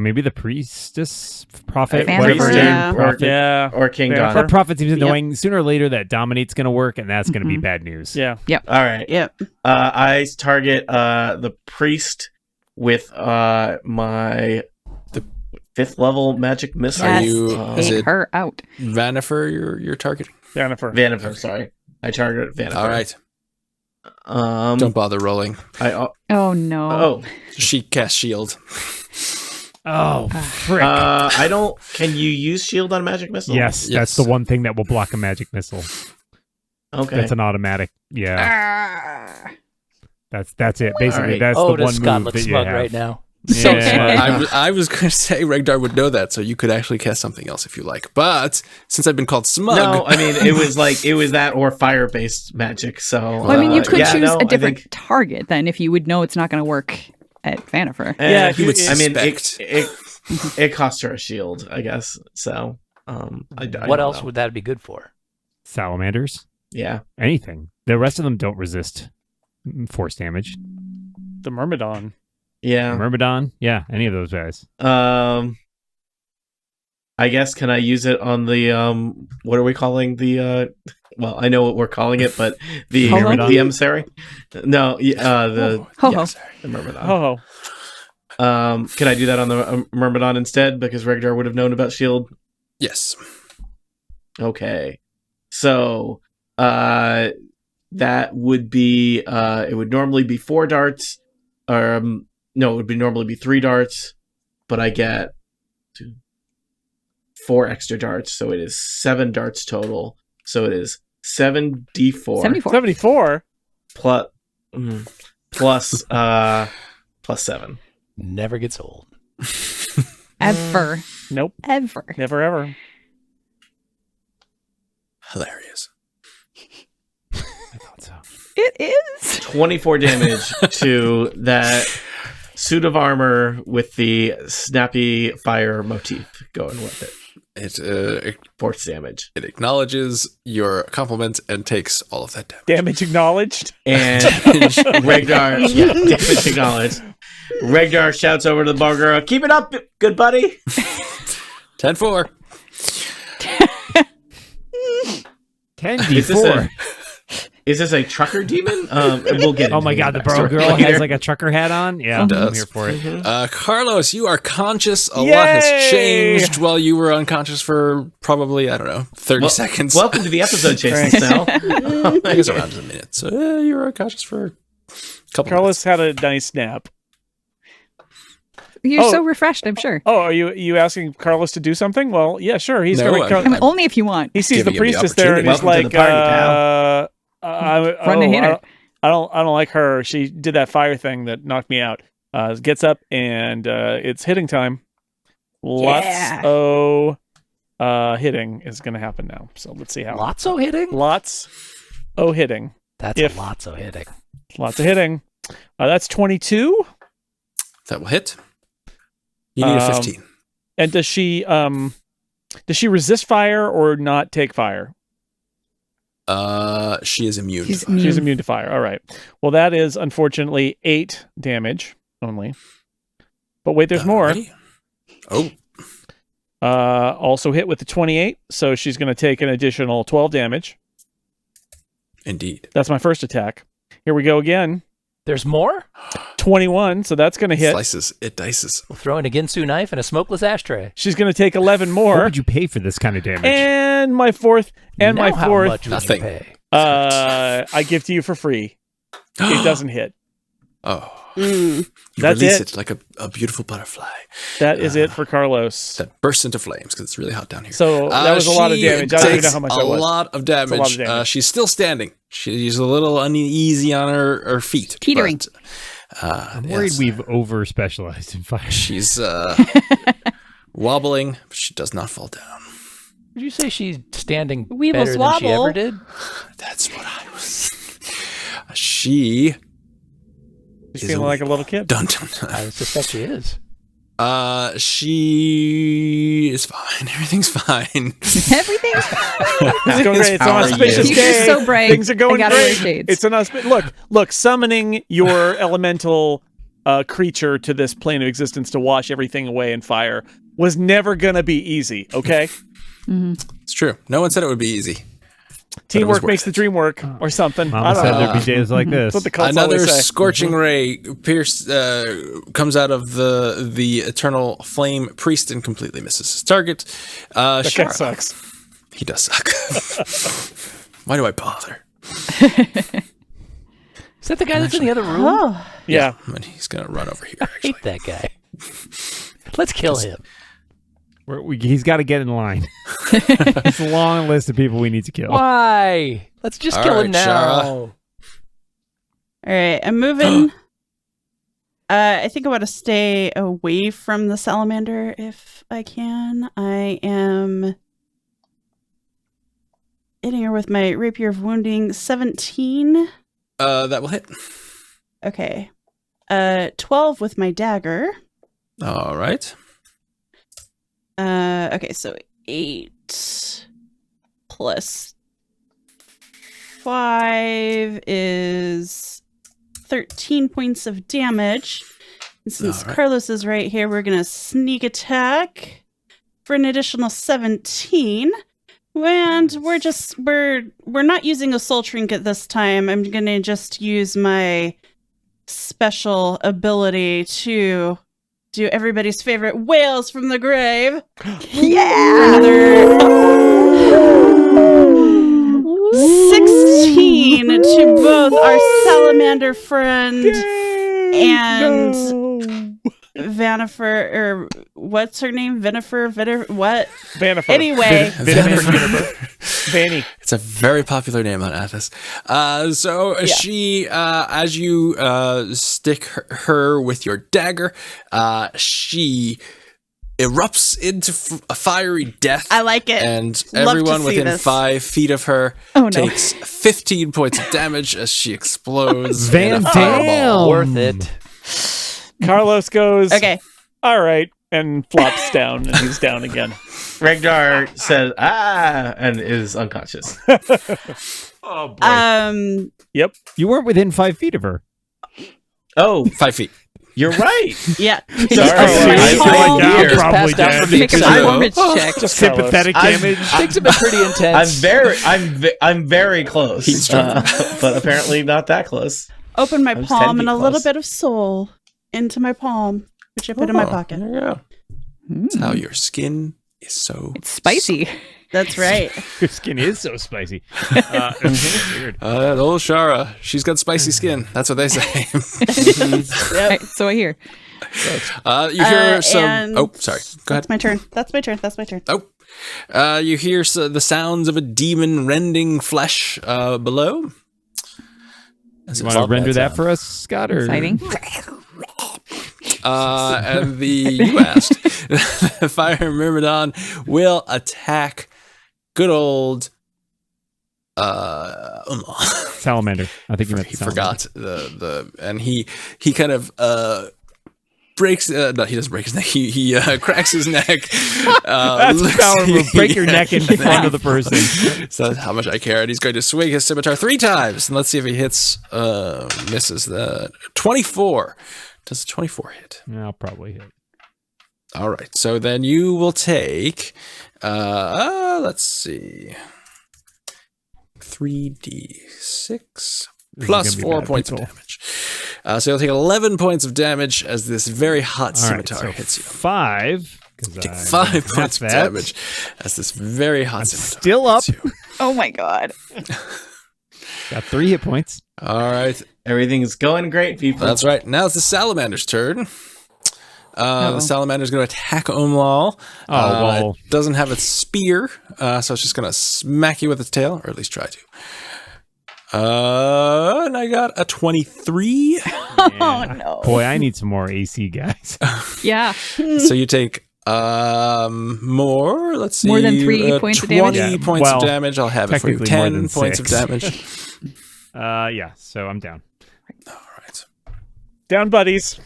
maybe the priestess, prophet, Vanderford, whatever. yeah. Prophet. Or King Vanderford. Don. That prophet seems annoying. Sooner or later, that dominate's going to work, and that's going to be bad news. Yeah. All right. Yep. I target the priest with my 5th level Magic Missile. Yes. Is Take it her out. Vanifer you're targeting? Vanifer, sorry. I target Vanifer. All right. Don't bother rolling. Oh, no. Oh. She casts shield. Oh, frick. I don't. Can you use shield on Magic Missile? Yes, that's the one thing that will block a magic missile. Okay. That's an automatic. Yeah. That's it. Basically, right. that's Oh, the does one Scott move look that you smug have. right now? So Yeah. smug. I was going to say Regdar would know that, so you could actually cast something else if you like. But since I've been called smug, No, I mean it was that or fire-based magic. So Well, I mean, you could choose I a different think- target then if you would know it's not going to work at Vanifer. Yeah, he would I mean, suspect. it cost her a shield, I guess. So, I What don't else know. would that be good for? Salamanders. Yeah. Anything. The rest of them don't resist force damage. The Myrmidon. Yeah. Myrmidon. Yeah, any of those guys. I guess can I use it on the what are we calling the well, I know what we're calling it, but the Myrmidon? the emissary? No, the Ho-ho. yes. the Myrmidon. Oh, Can I do that on the Myrmidon instead because Regdar would have known about shield? Yes. Okay. So, that would be it would normally be 4 darts. No, it would normally be 3 darts, but I get 4 extra darts, so it is 7 darts total. So it is 7d4 74. 74. plus plus 7. Never gets old. Ever. Nope. Ever. Never ever. Hilarious. I thought so. It is. 24 damage to that suit of armor with the snappy fire motif going with it. It Force damage. it acknowledges your compliment and takes all of that damage. Damage acknowledged. And Regdar, damage acknowledged. Regdar shouts over to the Bargura, "Keep it up, good buddy." 10-4. 10d4. Is this a trucker demon? We'll get. Oh into my the god, the bro backstory girl later. has like a trucker hat on. Yeah, I'm does. here for it. Carlos, you are conscious. A lot Yay! has changed while you were unconscious for probably, I don't know, 30 seconds. Welcome to the episode, Jason Snell. I guess around a minute. So you were unconscious for a couple Carlos had a nice nap. You're Oh. so refreshed, I'm sure. Oh, are you asking Carlos to do something? Well, yeah, sure. He's No, going I'm- I mean, only if you want. He sees the giving him the priestess there, and he's opportunity. like, Welcome to the Run to hit her. I don't like her. She did that fire thing that knocked me out. Gets up, and it's hitting time. Yeah. Lots hitting is going to happen now. So let's see how. Lotso hitting? Lots hitting. That's If- a Lotso hitting. Lots of hitting. That's 22. That will hit. You need a 15. And does she resist fire or not take fire? She is immune. She's to fire. She's immune to fire. All right. Well, that is unfortunately 8 damage only. But wait, there's more. Alrighty. Oh, Also hit with the 28, so she's going to take an additional 12 damage. indeed. That's my first attack. Here we go again. There's more? 21, so that's going to hit. Slices. It dices. We'll throw in a Ginsu knife and a smokeless ashtray. She's going to take 11 What more. would you pay for this kind of damage? And my fourth, and Now my how fourth, much would you Nothing. pay? I give to you for free. It doesn't hit. Oh, Mm. you That's release it. it like a beautiful butterfly That is it for Carlos. that bursts into flames because it's really hot down here. So that was a lot of she damage. I don't even know takes how much a that was. lot of damage. a lot of damage. She's still standing. She's a little uneasy on her feet. Teetering. But, I'm worried yes, we've over specialized in fire. She's wobbling, but she does not fall down. Would you say she's standing Weebles better than she wobble. ever did? That's what I was. She She's is feeling a like a little kid. dun. I suspect she is. She is fine. Everything's fine. Everything's It's going great. It's an How are auspicious you? Future's day. so bright. Things are going I gotta wear great. shades. It's an look. Summoning your elemental creature to this plane of existence to wash everything away in fire was never gonna be easy. Okay, It's true. No one said it would be easy. teamwork worth makes the dream work, or something. I Mama don't said know. there'd be days like this. That's what the cults Another always say. scorching ray comes out of the eternal flame priest and completely misses his target. That guy Shara. sucks. He does suck. Why do I bother? Is that the guy that's in the other room? Oh. Yeah. And he's gonna run over here. I Actually, hate that guy. Let's kill him. He's got to get in line. It's a long list of people we need to kill. Why? Let's just All kill right, him now. Shara. All right, I'm moving. I think I want to stay away from the salamander if I can. I am hitting her with my rapier of wounding. 17. that will hit. Okay. 12 with my dagger. All right. Okay, so 8 plus 5 is 13 points of damage. And since All right. Carlos is right here, we're gonna sneak attack for an additional 17. And we're not using a soul trinket this time. I'm gonna just use my special ability to do everybody's favorite whales from the grave. Yeah. Another 16 to both our salamander friend and Vanifer, or what's her name? Vinifer, what? Vanifer. Anyway, Vanny. It's a very popular name on Athos. She, as you stick her with your dagger, she erupts into a fiery death. I like it. And Love to everyone see within this. 5 feet of her takes 15 points of damage as she explodes. Van in a fireball. Dam. Worth it. Carlos goes, Okay. all right, and flops down, and he's down again. Ragnar says, and is unconscious. Oh, boy. Yep. You weren't within 5 feet of her. Oh, 5 feet. you're right. Yeah. Sorry, I feel like He I'm just probably passed out dead. from being Make a sick. performance check. Just Sympathetic I'm- damage. Things have been pretty intense. I'm very close. Heat stroke. But apparently not that close. Open my I was 10 palm feet and a little close. bit of soul into my palm, which I put in my pocket. There you go. That's how your skin is so. It's spicy. That's right. Your skin is so spicy. Weird. That old Shara, she's got spicy skin. That's what they say. Right, so I hear. You hear some. and- Oh, sorry. Go ahead. That's my turn. That's my turn. That's my turn. Oh, you hear the sounds of a demon rending flesh below. As You it want to falls render that down. for us, Scott? Or? Exciting. And you asked, the Fire Myrmidon will attack good old Umla. Salamander. I think you meant He salamander. forgot and he kind of breaks. No, he doesn't break his neck. He cracks his neck. That's a power move. Break your neck in front of the person. So that's how much I care. And he's going to swing his scimitar 3 times. And let's see if he hits, misses the 24. Does the 24 hit? I'll probably hit. All right. So then you will take, let's see, 3d6 plus 4 points of damage. So you'll take 11 points of damage as this very hot scimitar hits you. 5. Take 5 points of damage as this very hot scimitar still up. hits you. Oh my god. Got 3 hit points. All right. Everything's going great, people. That's right. Now it's the salamander's turn. The salamander's going to attack Omlal. It doesn't have its spear, so it's just going to smack you with its tail, or at least try to. And I got a 23. Oh no. Boy, I need some more AC, guys. Yeah. So you take more. Let's see. More than 3 points of damage? 20 points of damage. I'll have it for you. Technically more 10 than points of 6. damage. Yeah, so I'm down. All right. Down, buddies.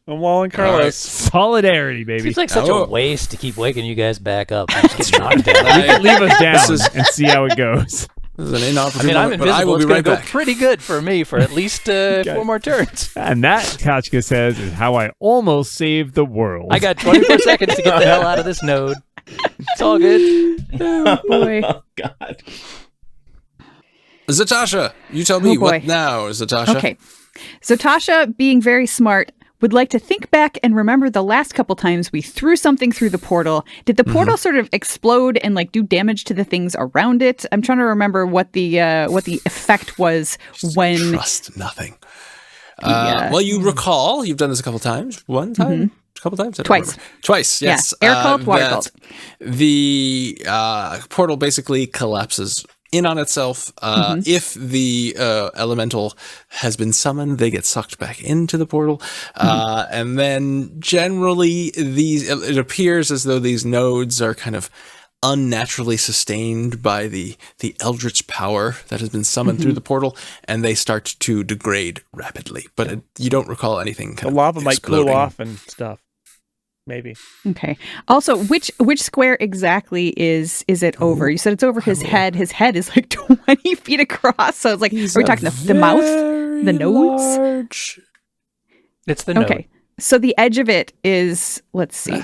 Omlal and Carlos. Solidarity, baby. Seems like such a waste to keep waking you guys back up. You just get knocked down. You can leave us down and see how it goes. This is an inopportune I mean, I'm moment, but I invisible. will It's be going right to go back. pretty good for me for at least 4 more turns. And that, Kachka says, is how I almost saved the world. I got 24 seconds to get the hell out of this node. It's all good. Oh boy. Oh, God. Zatasha, you tell me Oh, boy. what now, Zatasha. Okay. So Tasha, being very smart, would like to think back and remember the last couple times we threw something through the portal. Did the portal sort of explode and like do damage to the things around it? I'm trying to remember what the effect was when. Trust nothing. Well, you recall you've done this a couple times. One time, a couple times, I don't Twice. remember. Twice. Yes. Yeah. Air cult, water that cult. The portal basically collapses in on itself. If the elemental has been summoned, they get sucked back into the portal. And then generally it appears as though these nodes are kind of unnaturally sustained by the eldritch power that has been summoned through the portal, and they start to degrade rapidly. But you don't recall anything kind The of lava might cool exploding. off and stuff. Maybe. Okay. Also, which square exactly is it over? You said it's over his head. His head is like 20 feet across. So it's like, are we talking the mouth? The nose? Large. It's the node. Okay. So the edge of it is, let's see.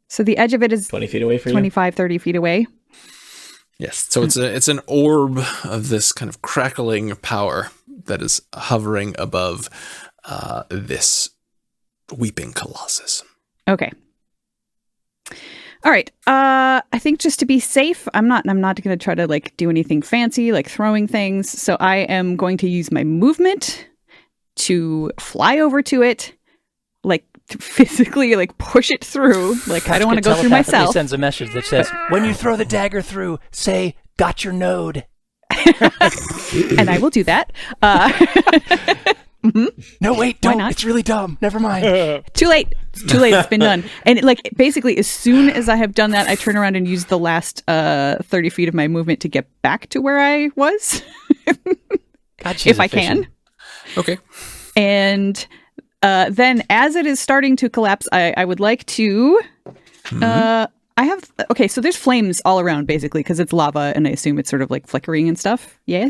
So the edge of it is 20 feet away from 25, 30 feet away. Yes, so it's an orb of this kind of crackling power that is hovering above this weeping colossus. Okay. All right. I think just to be safe, I'm not going to try to like do anything fancy, like throwing things. So I am going to use my movement to fly over to it, like physically like push it through. Like I don't want to go through myself. Sends a message that says, "When you throw the dagger through, say, got your node." And I will do that. No, wait, Why don't. not? It's really dumb. Never mind. Too late. It's too late. It's been done. And like basically, as soon as I have done that, I turn around and use the last 30 feet of my movement to get back to where I was, God, she's if I can. efficient. Okay. And then, as it is starting to collapse, I would like to. Okay, so there's flames all around basically because it's lava, and I assume it's sort of like flickering and stuff. Yeah.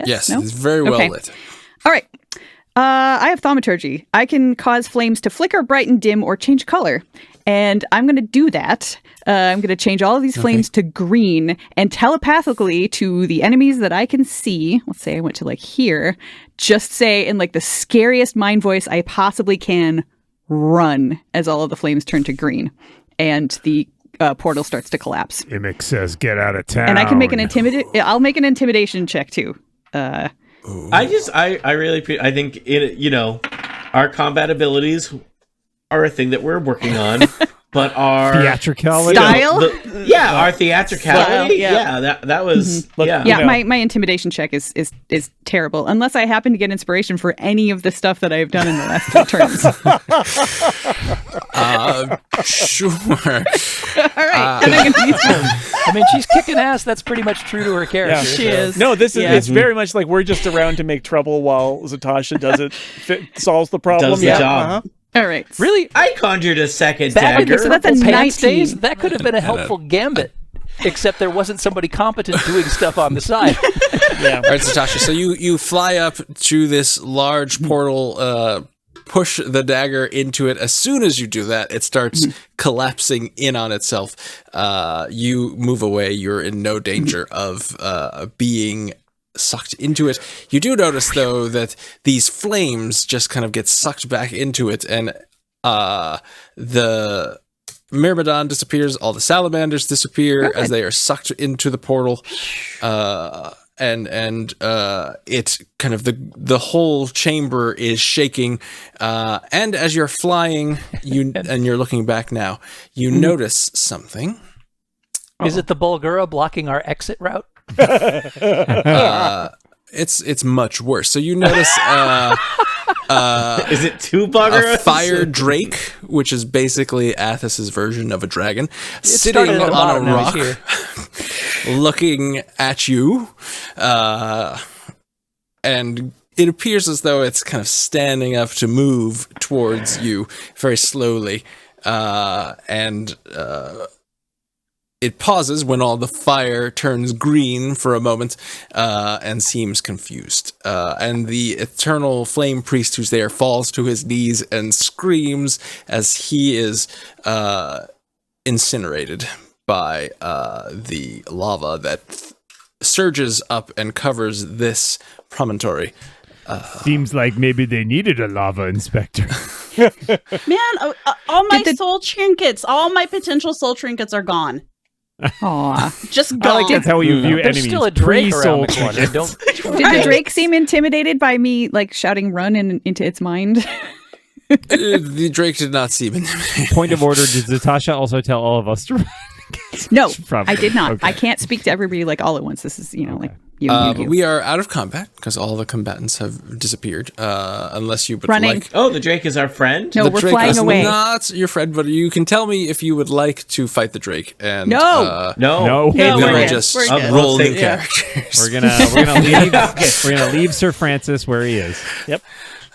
Yes, No? it's very well Okay. lit. All right. I have thaumaturgy. I can cause flames to flicker, brighten, dim, or change color. And I'm going to do that. I'm going to change all of these flames to green and telepathically to the enemies that I can see. Let's say I went to like here. Just say in like the scariest mind voice I possibly can, run, as all of the flames turn to green. And the portal starts to collapse. Immick says, get out of town. And I can make I'll make an intimidation check too. I really I think our combat abilities are a thing that we're working on. but our theatricality, Style? our theatricality. Style, That was Yeah, You know. my intimidation check is terrible unless I happen to get inspiration for any of the stuff that I've done in the last 2 turns. Sure. All right, and I'm gonna use I mean, she's kicking ass. That's pretty much true to her character. Yeah. She is. No, this is Yeah. it's very much like we're just around to make trouble while Zatasha does it, solves the problem. does the job. Uh-huh. all right. Really? I conjured a second Back in the dagger. So that's a Purple Pants 19. days, that could have been a helpful gambit. Except there wasn't somebody competent doing stuff on the side. Yeah. All right, Zatasha. So you fly up to this large portal, push the dagger into it. As soon as you do that, it starts collapsing in on itself. You move away. You're in no danger of being sucked into it. You do notice, though, that these flames just kind of get sucked back into it, and the Myrmidon disappears, all the salamanders disappear as they are sucked into the portal, and it kind of the whole chamber is shaking, and as you're flying, and you're looking back now, you notice something. Is it the Bulgura blocking our exit route? It's much worse. So you notice Is it two buggers? a fire drake, which is basically Athos's version of a dragon, sitting started at the on bottom, a now rock, he's here. looking at you, and it appears as though it's kind of standing up to move towards you very slowly, and it pauses when all the fire turns green for a moment, and seems confused. And the eternal flame priest who's there falls to his knees and screams as he is incinerated by the lava that surges up and covers this promontory. Seems like maybe they needed a lava inspector. Man, all my Did the- soul trinkets, all my potential soul trinkets are gone. Aw. Just I gone. like that's how you view There's enemies. still a Drake around Pre-soul the corner. trinkets. Don't. Did the Drake seem intimidated by me, like, shouting run into its mind? The Drake did not seem intimidated. Point of order: did Zatasha also tell all of us to run? No, Probably. I did not. Okay. I can't speak to everybody, like, all at once. This is, like, you. We are out of combat because all the combatants have disappeared, unless you would Running. like. Oh, the Drake is our friend? No, The we're Drake flying is away. not your friend, but you can tell me if you would like to fight the Drake. And No. No. No. No, then we're we'll good. just We're good. roll new Yeah. characters. We're gonna leave. We're gonna leave Sir Francis where he is.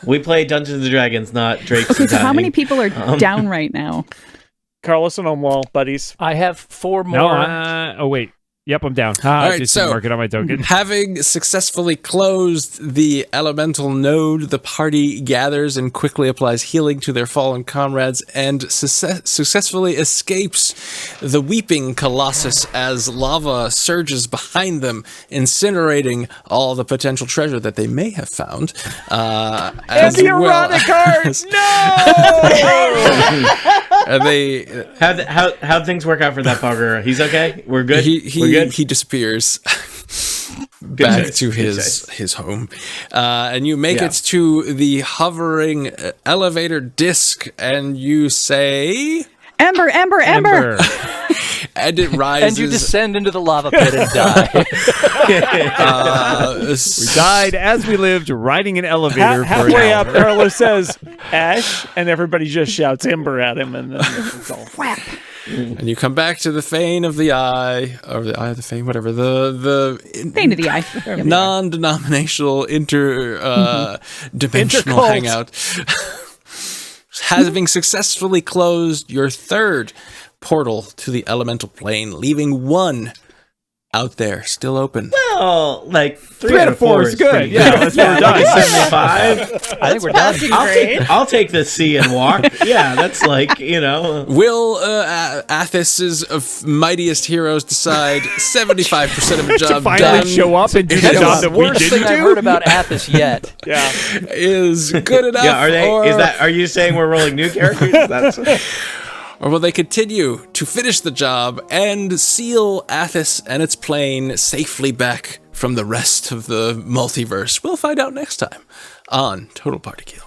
We play Dungeons and Dragons, not Drake's Okay, so how many Designing. people are down right now? Carlos and Omwal, buddies. I have 4 more. No. Oh wait. Yep, I'm down. All right, just so- mark it on my token. Having successfully closed the elemental node, the party gathers and quickly applies healing to their fallen comrades and successfully escapes the weeping colossus as lava surges behind them, incinerating all the potential treasure that they may have found. And the erotic art! And they How'd things work out for that bugger? He's okay? We're good? We're good? he disappears back choice, to good his home, and you make Yeah. it to the hovering elevator disc, and you say, Ember, Ember, Ember! and it rises. And you descend into the lava pit and die. We died as we lived, riding an elevator for Halfway an up, hour. Carlos says Ash, and everybody just shouts Ember at him, and then it's all And you come back to the Fane of the Eye, or the Eye of the Fane, whatever, the Pain of the eye. non-denominational dimensional Intercult. hangout. Having successfully closed your third portal to the elemental plane, leaving one out there still open. Well, like 3 out of 4 is good. pretty Yeah, that's what we're done. 75. I think we're done. Passing grade. I'll take the C and walk. Yeah, that's like, Will Athos's mightiest heroes decide 75% of the To job finally done show up and do the That's job the that we worst didn't thing I've do? heard about Athos yet. yeah. is good enough? Yeah, or, are you saying we're rolling new characters? That's or will they continue to finish the job and seal Athos and its plane safely back from the rest of the multiverse? We'll find out next time on Total Party Kill.